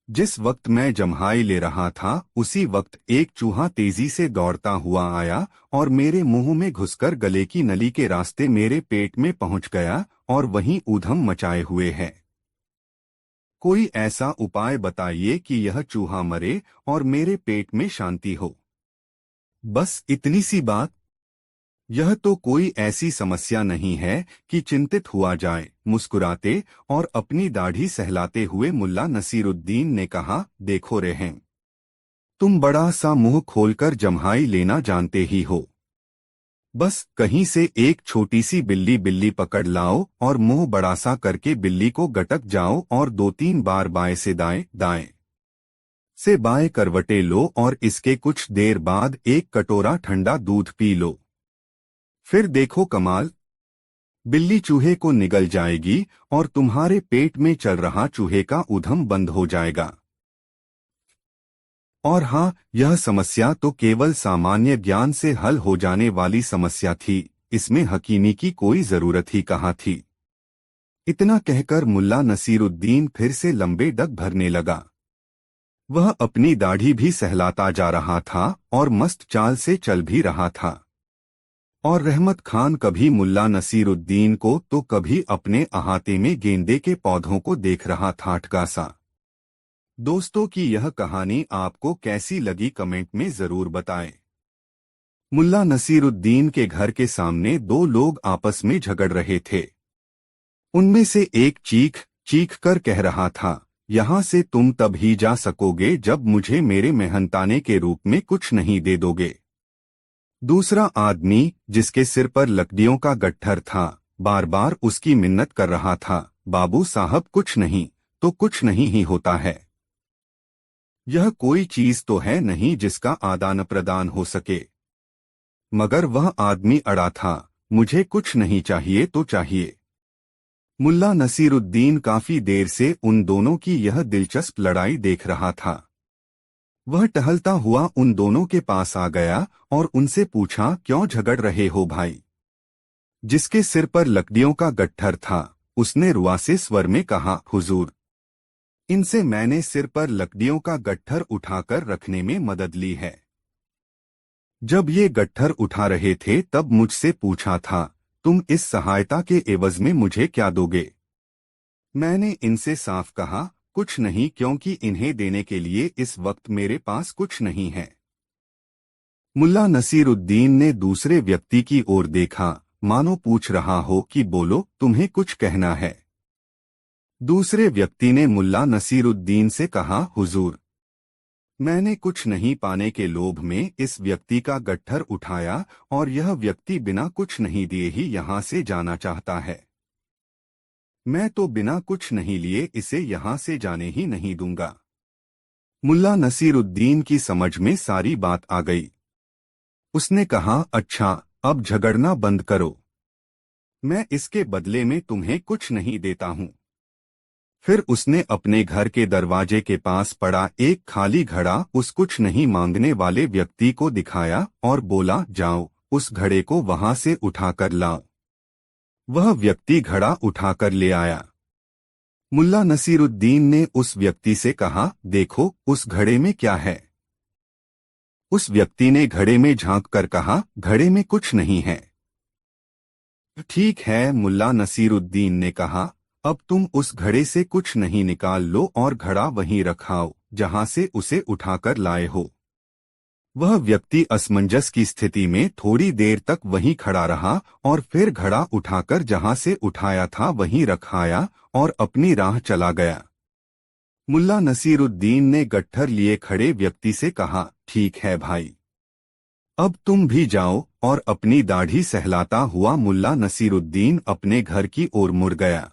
जिस वक्त मैं जम्हाई ले रहा था उसी वक्त एक चूहा तेजी से दौड़ता हुआ आया और मेरे मुंह में घुसकर गले की नली के रास्ते मेरे पेट में पहुंच गया और वहीं ऊधम मचाए हुए है। कोई ऐसा उपाय बताइए कि यह चूहा मरे और मेरे पेट में शांति हो। बस इतनी सी बात। यह तो कोई ऐसी समस्या नहीं है कि चिंतित हुआ जाए। मुस्कुराते और अपनी दाढ़ी सहलाते हुए मुल्ला नसीरुद्दीन ने कहा, देखो रहम, तुम बड़ा सा मुंह खोलकर जम्हाई लेना जानते ही हो। बस कहीं से एक छोटी सी बिल्ली पकड़ लाओ और मुंह बड़ा सा करके बिल्ली को गटक जाओ और 2-3 बार बाएं से दाएं, दाएं से बाएं करवटे लो और इसके कुछ देर बाद एक कटोरा ठंडा दूध पी लो। फिर देखो कमाल, बिल्ली चूहे को निगल जाएगी और तुम्हारे पेट में चल रहा चूहे का ऊधम बंद हो जाएगा। और हाँ, यह समस्या तो केवल सामान्य ज्ञान से हल हो जाने वाली समस्या थी, इसमें हकीमी की कोई जरूरत ही कहाँ थी। इतना कहकर मुल्ला नसीरुद्दीन फिर से लंबे डग भरने लगा। वह अपनी दाढ़ी भी सहलाता जा रहा था और मस्त चाल से चल भी रहा था। और रहमत खान कभी मुल्ला नसीरुद्दीन को तो कभी अपने अहाते में गेंदे के पौधों को देख रहा था ठगासा। दोस्तों की यह कहानी आपको कैसी लगी कमेंट में जरूर बताएं। मुल्ला नसीरुद्दीन के घर के सामने 2 लोग आपस में झगड़ रहे थे। उनमें से एक चीख कर कह रहा था, यहाँ से तुम तब ही जा सकोगे जब मुझे मेरे मेहनताने के रूप में कुछ नहीं दे दोगे। दूसरा आदमी, जिसके सिर पर लकड़ियों का गट्ठर था, बार बार उसकी मिन्नत कर रहा था, बाबू साहब कुछ नहीं तो कुछ नहीं ही होता है। यह कोई चीज तो है नहीं जिसका आदान प्रदान हो सके। मगर वह आदमी अड़ा था। मुझे कुछ नहीं चाहिए तो चाहिए। मुल्ला नसीरुद्दीन काफी देर से उन दोनों की यह दिलचस्प लड़ाई देख रहा था। वह टहलता हुआ उन दोनों के पास आ गया और उनसे पूछा, क्यों झगड़ रहे हो भाई? जिसके सिर पर लकड़ियों का गट्ठर था, उसने रुआसे स्वर में कहा, हुजूर, इनसे मैंने सिर पर लकड़ियों का गट्ठर उठाकर रखने में मदद ली है। जब ये गट्ठर उठा रहे थे तब मुझसे पूछा था, तुम इस सहायता के एवज में मुझे क्या दोगे? मैंने इनसे साफ कहा, कुछ नहीं, क्योंकि इन्हें देने के लिए इस वक्त मेरे पास कुछ नहीं है। मुल्ला नसीरुद्दीन ने दूसरे व्यक्ति की ओर देखा, मानो पूछ रहा हो कि बोलो, तुम्हें कुछ कहना है? दूसरे व्यक्ति ने मुल्ला नसीरुद्दीन से कहा, हुजूर, मैंने कुछ नहीं पाने के लोभ में इस व्यक्ति का गट्ठर उठाया और यह व्यक्ति बिना कुछ नहीं दिए ही यहाँ से जाना चाहता है। मैं तो बिना कुछ नहीं लिए इसे यहाँ से जाने ही नहीं दूंगा। मुल्ला नसीरुद्दीन की समझ में सारी बात आ गई। उसने कहा, अच्छा, अब झगड़ना बंद करो। मैं इसके बदले में तुम्हें कुछ नहीं देता हूँ। फिर उसने अपने घर के दरवाजे के पास पड़ा एक खाली घड़ा उस कुछ नहीं मांगने वाले व्यक्ति को दिखाया और बोला, जाओ, उस घड़े को वहां से उठाकर लाओ। वह व्यक्ति घड़ा उठाकर ले आया। मुल्ला नसीरुद्दीन ने उस व्यक्ति से कहा, देखो, उस घड़े में क्या है? उस व्यक्ति ने घड़े में झांक कर कहा, घड़े में कुछ नहीं है। ठीक है, मुल्ला नसीरुद्दीन ने कहा, अब तुम उस घड़े से कुछ नहीं निकाल लो और घड़ा वहीं रखाओ जहां से उसे उठाकर लाए हो। वह व्यक्ति असमंजस की स्थिति में थोड़ी देर तक वहीं खड़ा रहा और फिर घड़ा उठाकर जहां से उठाया था वहीं रखाया और अपनी राह चला गया। मुल्ला नसीरुद्दीन ने गट्ठर लिए खड़े व्यक्ति से कहा, ठीक है भाई, अब तुम भी जाओ, और अपनी दाढ़ी सहलाता हुआ मुल्ला नसीरुद्दीन अपने घर की ओर मुड़ गया।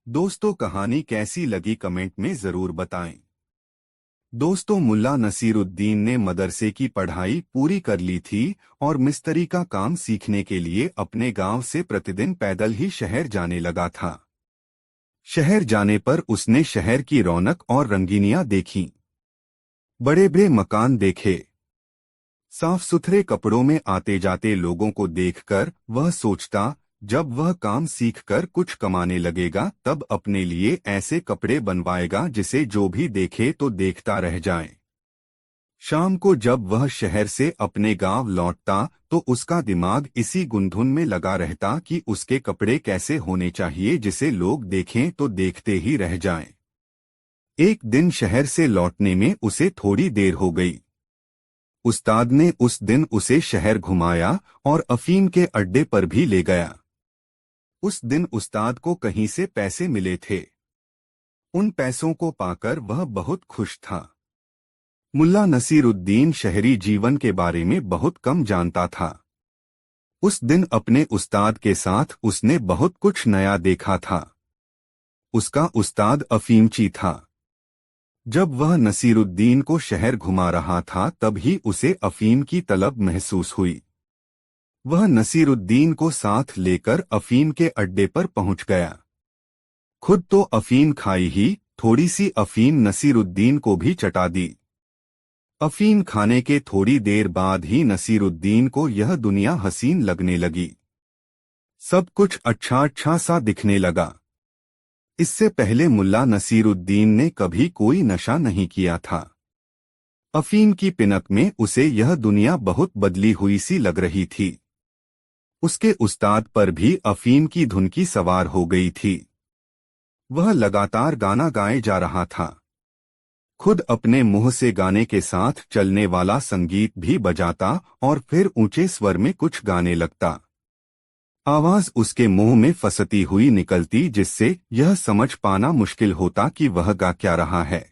दोस्तों, कहानी कैसी लगी कमेंट में जरूर बताएं। दोस्तों, मुल्ला नसीरुद्दीन ने मदरसे की पढ़ाई पूरी कर ली थी और मिस्त्री का काम सीखने के लिए अपने गांव से प्रतिदिन पैदल ही शहर जाने लगा था। शहर जाने पर उसने शहर की रौनक और रंगीनियां देखीं। बड़े बड़े मकान देखे। साफ सुथरे कपड़ों में आते जाते लोगों को देखकर वह सोचता, जब वह काम सीखकर कुछ कमाने लगेगा तब अपने लिए ऐसे कपड़े बनवाएगा जिसे जो भी देखे तो देखता रह जाए। शाम को जब वह शहर से अपने गांव लौटता तो उसका दिमाग इसी गुंधुन में लगा रहता कि उसके कपड़े कैसे होने चाहिए जिसे लोग देखें तो देखते ही रह जाएं। एक दिन शहर से लौटने में उसे थोड़ी देर हो गई। उस्ताद ने उस दिन उसे शहर घुमाया और अफीम के अड्डे पर भी ले गया। उस दिन उस्ताद को कहीं से पैसे मिले थे। उन पैसों को पाकर वह बहुत खुश था। मुल्ला नसीरुद्दीन शहरी जीवन के बारे में बहुत कम जानता था। उस दिन अपने उस्ताद के साथ उसने बहुत कुछ नया देखा था। उसका उस्ताद अफीमची था। जब वह नसीरुद्दीन को शहर घुमा रहा था तभी उसे अफीम की तलब महसूस हुई। वह नसीरुद्दीन को साथ लेकर अफीम के अड्डे पर पहुंच गया। खुद तो अफीम खाई ही, थोड़ी सी अफीम नसीरुद्दीन को भी चटा दी। अफीम खाने के थोड़ी देर बाद ही नसीरुद्दीन को यह दुनिया हसीन लगने लगी। सब कुछ अच्छा अच्छा सा दिखने लगा। इससे पहले मुल्ला नसीरुद्दीन ने कभी कोई नशा नहीं किया था। अफीम की पिनक में उसे यह दुनिया बहुत बदली हुई सी लग रही थी। उसके उस्ताद पर भी अफीम की धुन की सवार हो गई थी। वह लगातार गाना गाए जा रहा था। खुद अपने मुंह से गाने के साथ चलने वाला संगीत भी बजाता और फिर ऊंचे स्वर में कुछ गाने लगता। आवाज उसके मुंह में फंसती हुई निकलती जिससे यह समझ पाना मुश्किल होता कि वह गा क्या रहा है।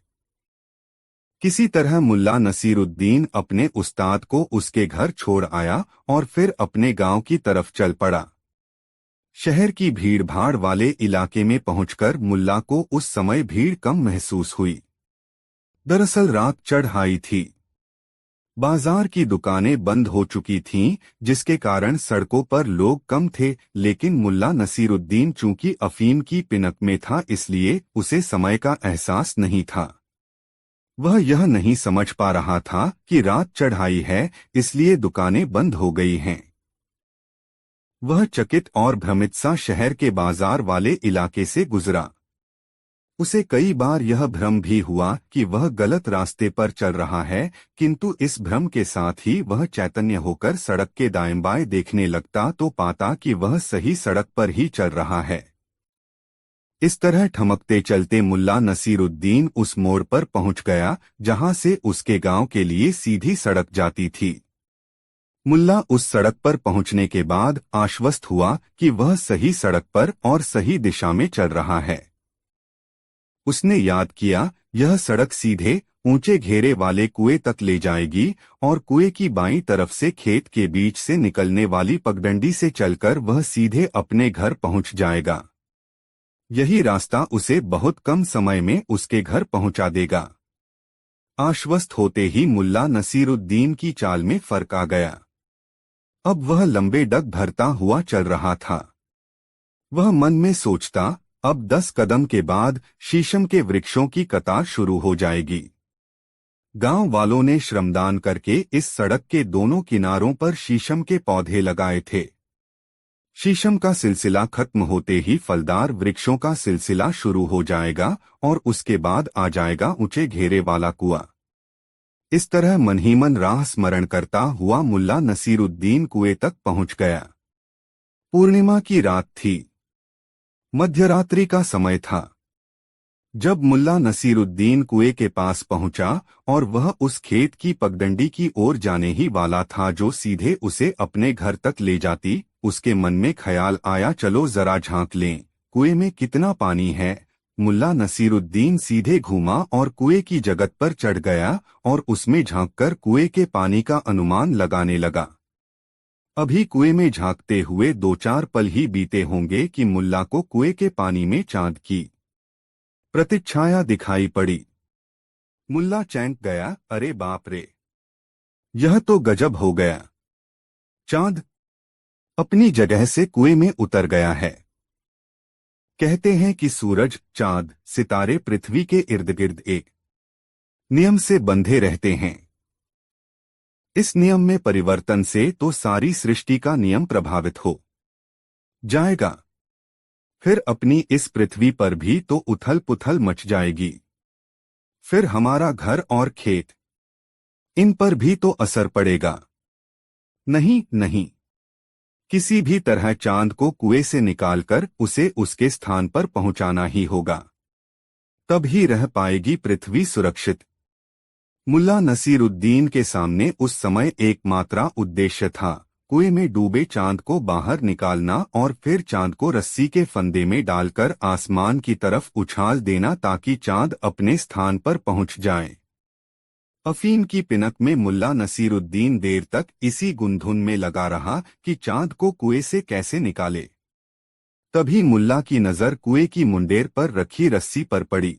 किसी तरह मुल्ला नसीरुद्दीन अपने उस्ताद को उसके घर छोड़ आया और फिर अपने गांव की तरफ चल पड़ा। शहर की भीड़ भाड़ वाले इलाके में पहुंचकर मुल्ला को उस समय भीड़ कम महसूस हुई। दरअसल रात चढ़ आई थी। बाजार की दुकानें बंद हो चुकी थीं, जिसके कारण सड़कों पर लोग कम थे, लेकिन मुल्ला नसीरुद्दीन चूंकि अफीम की पिनक में था इसलिए उसे समय का एहसास नहीं था। वह यह नहीं समझ पा रहा था कि रात चढ़ाई है, इसलिए दुकानें बंद हो गई हैं। वह चकित और भ्रमित सा शहर के बाजार वाले इलाके से गुजरा। उसे कई बार यह भ्रम भी हुआ कि वह गलत रास्ते पर चल रहा है, किंतु इस भ्रम के साथ ही वह चैतन्य होकर सड़क के दाएं बाएं देखने लगता तो पाता कि वह सही सड़क पर ही चल रहा है। इस तरह ठमकते चलते मुल्ला नसीरुद्दीन उस मोड़ पर पहुंच गया जहां से उसके गांव के लिए सीधी सड़क जाती थी। मुल्ला उस सड़क पर पहुंचने के बाद आश्वस्त हुआ कि वह सही सड़क पर और सही दिशा में चल रहा है। उसने याद किया, यह सड़क सीधे ऊंचे घेरे वाले कुएं तक ले जाएगी और कुएं की बाईं तरफ से खेत के बीच से निकलने वाली पगडंडी से चलकर वह सीधे अपने घर पहुंच जाएगा। यही रास्ता उसे बहुत कम समय में उसके घर पहुंचा देगा। आश्वस्त होते ही मुल्ला नसीरुद्दीन की चाल में फर्क आ गया। अब वह लंबे डग भरता हुआ चल रहा था। वह मन में सोचता, अब 10 कदम के बाद शीशम के वृक्षों की कतार शुरू हो जाएगी। गांव वालों ने श्रमदान करके इस सड़क के दोनों किनारों पर शीशम के पौधे लगाए थे। शीशम का सिलसिला खत्म होते ही फलदार वृक्षों का सिलसिला शुरू हो जाएगा और उसके बाद आ जाएगा ऊंचे घेरे वाला कुआं। इस तरह मन ही मन राह स्मरण करता हुआ मुल्ला नसीरुद्दीन कुएं तक पहुंच गया। पूर्णिमा की रात थी। मध्यरात्रि का समय था। जब मुल्ला नसीरुद्दीन कुएं के पास पहुंचा और वह उस खेत की पगडंडी की ओर जाने ही वाला था जो सीधे उसे अपने घर तक ले जाती, उसके मन में ख्याल आया, चलो जरा झांक लें, कुएं में कितना पानी है। मुल्ला नसीरुद्दीन सीधे घूमा और कुएं की जगत पर चढ़ गया और उसमें झांककर कुएं के पानी का अनुमान लगाने लगा। अभी कुएं में झांकते हुए 2-4 पल ही बीते होंगे कि मुल्ला को कुएं के पानी में चांद की प्रतिच्छाया दिखाई पड़ी। मुल्ला चौंक गया, अरे बाप रे, यह तो गजब हो गया। चांद अपनी जगह से कुएं में उतर गया है। कहते हैं कि सूरज, चांद, सितारे पृथ्वी के इर्द गिर्द एक नियम से बंधे रहते हैं। इस नियम में परिवर्तन से तो सारी सृष्टि का नियम प्रभावित हो जाएगा। फिर अपनी इस पृथ्वी पर भी तो उथल पुथल मच जाएगी। फिर हमारा घर और खेत, इन पर भी तो असर पड़ेगा। नहीं नहीं, किसी भी तरह चांद को कुएं से निकालकर उसे उसके स्थान पर पहुंचाना ही होगा, तब ही रह पाएगी पृथ्वी सुरक्षित। मुल्ला नसीरुद्दीन के सामने उस समय एकमात्र उद्देश्य था, कुएं में डूबे चांद को बाहर निकालना और फिर चांद को रस्सी के फंदे में डालकर आसमान की तरफ उछाल देना ताकि चांद अपने स्थान पर पहुंच जाए। अफीम की पिनक में मुल्ला नसीरुद्दीन देर तक इसी गुंधुन में लगा रहा कि चांद को कुएं से कैसे निकाले। तभी मुल्ला की नजर कुएं की मुंडेर पर रखी रस्सी पर पड़ी।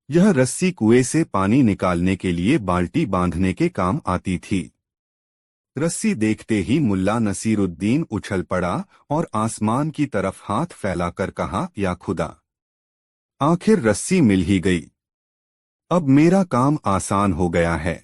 यह रस्सी कुएं से पानी निकालने के लिए बाल्टी बांधने के काम आती थी। रस्सी देखते ही मुल्ला नसीरुद्दीन उछल पड़ा और आसमान की तरफ हाथ फैलाकर कहा, या खुदा, आखिर रस्सी मिल ही गई। अब मेरा काम आसान हो गया है।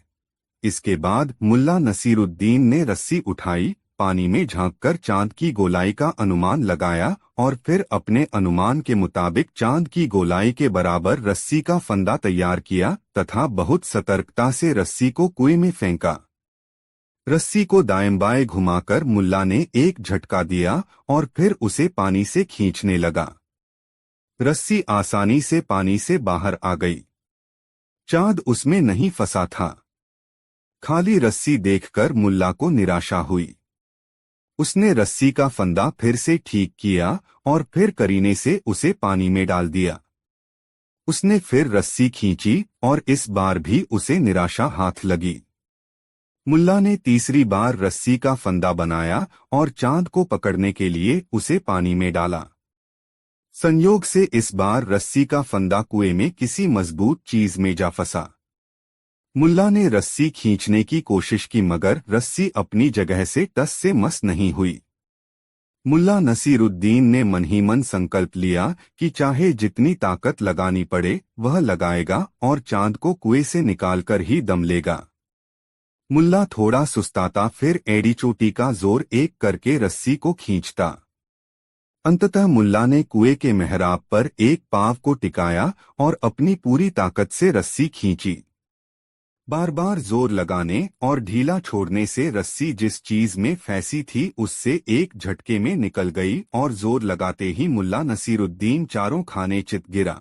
इसके बाद मुल्ला नसीरुद्दीन ने रस्सी उठाई, पानी में झांककर चांद की गोलाई का अनुमान लगाया और फिर अपने अनुमान के मुताबिक चांद की गोलाई के बराबर रस्सी का फंदा तैयार किया तथा बहुत सतर्कता से रस्सी को कुएं में फेंका। रस्सी को दाएं बाएं घुमाकर मुल्ला ने एक झटका दिया और फिर उसे पानी से खींचने लगा। रस्सी आसानी से पानी से बाहर आ गई। चांद उसमें नहीं फंसा था। खाली रस्सी देखकर मुल्ला को निराशा हुई। उसने रस्सी का फंदा फिर से ठीक किया और फिर करीने से उसे पानी में डाल दिया। उसने फिर रस्सी खींची और इस बार भी उसे निराशा हाथ लगी। मुल्ला ने तीसरी बार रस्सी का फंदा बनाया और चांद को पकड़ने के लिए उसे पानी में डाला। संयोग से इस बार रस्सी का फंदा कुएं में किसी मजबूत चीज में जा फंसा। मुल्ला ने रस्सी खींचने की कोशिश की मगर रस्सी अपनी जगह से टस से मस नहीं हुई। मुल्ला नसीरुद्दीन ने मन ही मन संकल्प लिया कि चाहे जितनी ताकत लगानी पड़े वह लगाएगा और चांद को कुएं से निकालकर ही दम लेगा। मुल्ला थोड़ा सुस्ताता फिर एड़ी चोटी का जोर एक करके रस्सी को खींचता। अंततः मुल्ला ने कुएं के मेहराब पर एक पांव को टिकाया और अपनी पूरी ताकत से रस्सी खींची। बार बार जोर लगाने और ढीला छोड़ने से रस्सी जिस चीज में फंसी थी उससे एक झटके में निकल गई और जोर लगाते ही मुल्ला नसीरुद्दीन चारों खाने चित गिरा।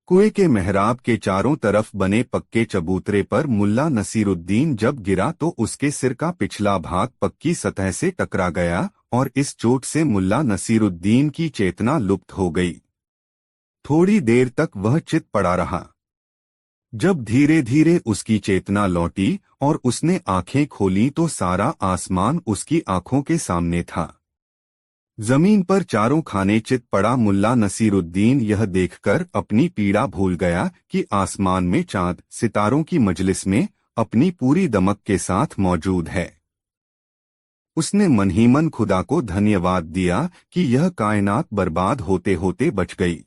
कुएं के मेहराब के चारों तरफ बने पक्के चबूतरे पर मुल्ला नसीरुद्दीन जब गिरा तो उसके सिर का पिछला भाग पक्की सतह से टकरा गया और इस चोट से मुल्ला नसीरुद्दीन की चेतना लुप्त हो गई। थोड़ी देर तक वह चित पड़ा रहा। जब धीरे धीरे उसकी चेतना लौटी और उसने आंखें खोलीं तो सारा आसमान उसकी आंखों के सामने था। जमीन पर चारों खाने चित पड़ा मुल्ला नसीरुद्दीन यह देखकर अपनी पीड़ा भूल गया कि आसमान में चांद सितारों की मजलिस में अपनी पूरी दमक के साथ मौजूद है। उसने मन ही मन खुदा को धन्यवाद दिया कि यह कायनात बर्बाद होते होते बच गई।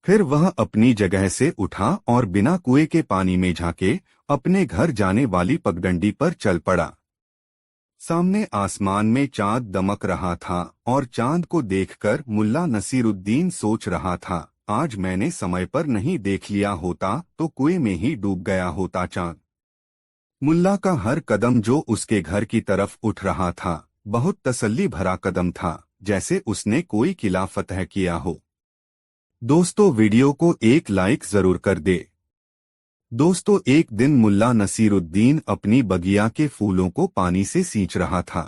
फिर वह अपनी जगह से उठा और बिना कुएं के पानी में झांके अपने घर जाने वाली पगडंडी पर चल पड़ा। सामने आसमान में चांद दमक रहा था और चांद को देखकर मुल्ला नसीरुद्दीन सोच रहा था, आज मैंने समय पर नहीं देख लिया होता तो कुएं में ही डूब गया होता चांद। मुल्ला का हर कदम जो उसके घर की तरफ उठ रहा था बहुत तसल्ली भरा कदम था, जैसे उसने कोई किला फतह किया हो। दोस्तों, वीडियो को एक लाइक जरूर कर दे। दोस्तों, एक दिन मुल्ला नसीरुद्दीन अपनी बगिया के फूलों को पानी से सींच रहा था।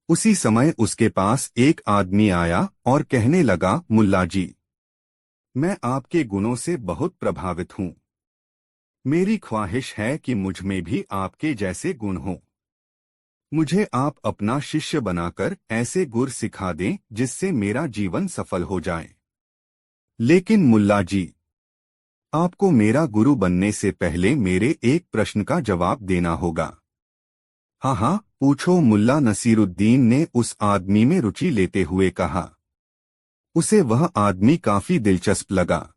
उसी समय उसके पास एक आदमी आया और कहने लगा, मुल्ला जी, मैं आपके गुणों से बहुत प्रभावित हूँ। मेरी ख्वाहिश है कि मुझ में भी आपके जैसे गुण हों। मुझे आप अपना शिष्य बनाकर ऐसे गुर सिखा दें जिससे मेरा जीवन सफल हो जाए। लेकिन मुल्ला जी, आपको मेरा गुरु बनने से पहले मेरे एक प्रश्न का जवाब देना होगा। हाँ हाँ, पूछो, मुल्ला नसीरुद्दीन ने उस आदमी में रुचि लेते हुए कहा। उसे वह आदमी काफी दिलचस्प लगा।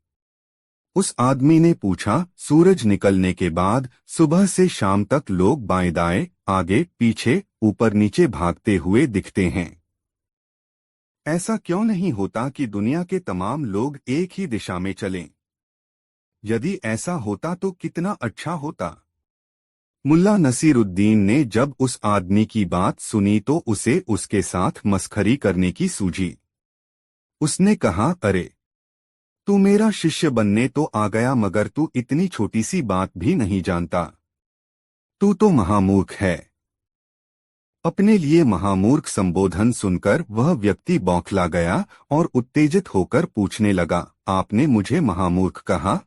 उस आदमी ने पूछा, सूरज निकलने के बाद सुबह से शाम तक लोग बाएं दाएं, आगे पीछे, ऊपर नीचे भागते हुए दिखते हैं। ऐसा क्यों नहीं होता कि दुनिया के तमाम लोग एक ही दिशा में चलें? यदि ऐसा होता तो कितना अच्छा होता। मुल्ला नसीरुद्दीन ने जब उस आदमी की बात सुनी तो उसे उसके साथ मस्खरी करने की सूझी। उसने कहा, अरे, तू मेरा शिष्य बनने तो आ गया मगर तू इतनी छोटी सी बात भी नहीं जानता। तू तो महामूर्ख है। अपने लिए महामूर्ख संबोधन सुनकर वह व्यक्ति बौखला गया और उत्तेजित होकर पूछने लगा, आपने मुझे महामूर्ख कहा?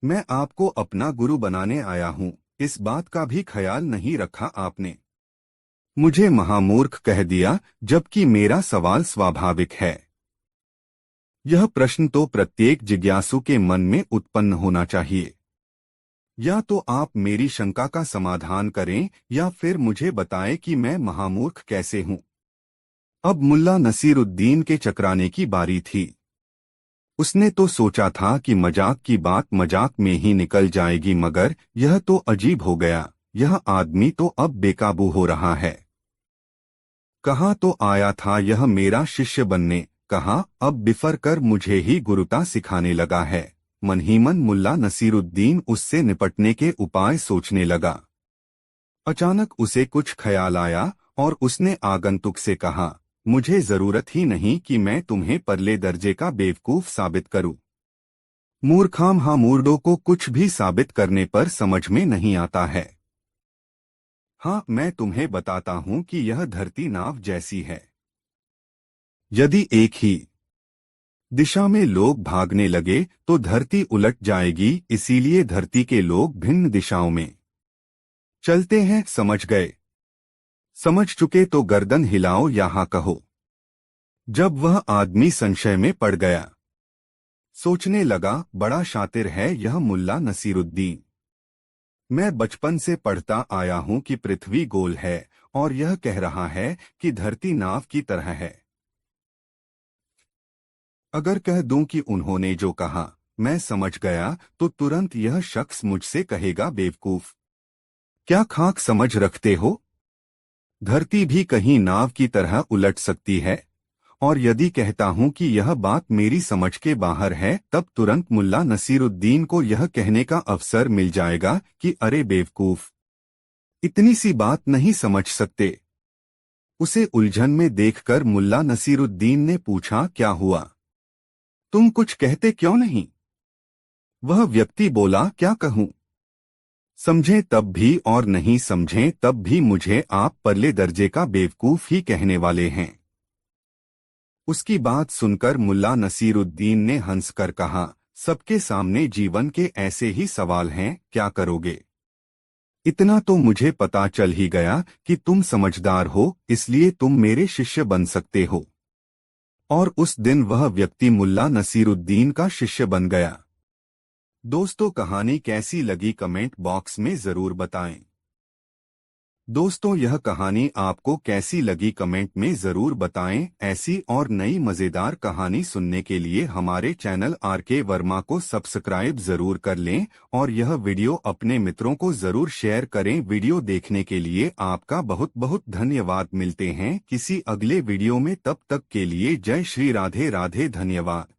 मैं आपको अपना गुरु बनाने आया हूँ, इस बात का भी ख्याल नहीं रखा आपने। मुझे महामूर्ख कह दिया, जबकि मेरा सवाल स्वाभाविक है। यह प्रश्न तो प्रत्येक जिज्ञासु के मन में उत्पन्न होना चाहिए। या तो आप मेरी शंका का समाधान करें या फिर मुझे बताएं कि मैं महामूर्ख कैसे हूँ। अब मुल्ला नसीरुद्दीन के चकराने की बारी थी। उसने तो सोचा था कि मजाक की बात मजाक में ही निकल जाएगी मगर यह तो अजीब हो गया। यह आदमी तो अब बेकाबू हो रहा है। कहाँ तो आया था यह मेरा शिष्य बनने, कहाँ अब बिफर कर मुझे ही गुरुता सिखाने लगा है। मन ही मन मुल्ला नसीरुद्दीन उससे निपटने के उपाय सोचने लगा। अचानक उसे कुछ ख्याल आया और उसने आगंतुक से कहा, मुझे जरूरत ही नहीं कि मैं तुम्हें परले दर्जे का बेवकूफ साबित करूं। मूर्खाम मूर्डों को कुछ भी साबित करने पर समझ में नहीं आता है। हाँ, मैं तुम्हें बताता हूं कि यह धरती नाव जैसी है। यदि एक ही दिशा में लोग भागने लगे तो धरती उलट जाएगी, इसीलिए धरती के लोग भिन्न दिशाओं में चलते हैं। समझ गए? समझ चुके तो गर्दन हिलाओ या हाँ कहो। जब वह आदमी संशय में पड़ गया, सोचने लगा, बड़ा शातिर है यह मुल्ला नसीरुद्दीन। मैं बचपन से पढ़ता आया हूं कि पृथ्वी गोल है और यह कह रहा है कि धरती नाव की तरह है। अगर कह दूं कि उन्होंने जो कहा मैं समझ गया तो तुरंत यह शख्स मुझसे कहेगा बेवकूफ। क्या खाक समझ रखते हो? धरती भी कहीं नाव की तरह उलट सकती है। और यदि कहता हूं कि यह बात मेरी समझ के बाहर है तब तुरंत मुल्ला नसीरुद्दीन को यह कहने का अवसर मिल जाएगा कि अरे बेवकूफ, इतनी सी बात नहीं समझ सकते। उसे उलझन में देखकर मुल्ला नसीरुद्दीन ने पूछा, क्या हुआ? तुम कुछ कहते क्यों नहीं? वह व्यक्ति बोला, क्या कहूं? समझें तब भी और नहीं समझें तब भी मुझे आप परले दर्जे का बेवकूफ ही कहने वाले हैं। उसकी बात सुनकर मुल्ला नसीरुद्दीन ने हंसकर कहा, सबके सामने जीवन के ऐसे ही सवाल हैं, क्या करोगे? इतना तो मुझे पता चल ही गया कि तुम समझदार हो, इसलिए तुम मेरे शिष्य बन सकते हो। और उस दिन वह व्यक्ति मुल्ला नसीरुद्दीन का शिष्य बन गया। दोस्तों, कहानी कैसी लगी कमेंट बॉक्स में जरूर बताएं। दोस्तों, यह कहानी आपको कैसी लगी कमेंट में जरूर बताएं। ऐसी और नई मजेदार कहानी सुनने के लिए हमारे चैनल आरके वर्मा को सब्सक्राइब जरूर कर लें और यह वीडियो अपने मित्रों को जरूर शेयर करें। वीडियो देखने के लिए आपका बहुत बहुत धन्यवाद। मिलते हैं किसी अगले वीडियो में, तब तक के लिए जय श्री राधे राधे। धन्यवाद।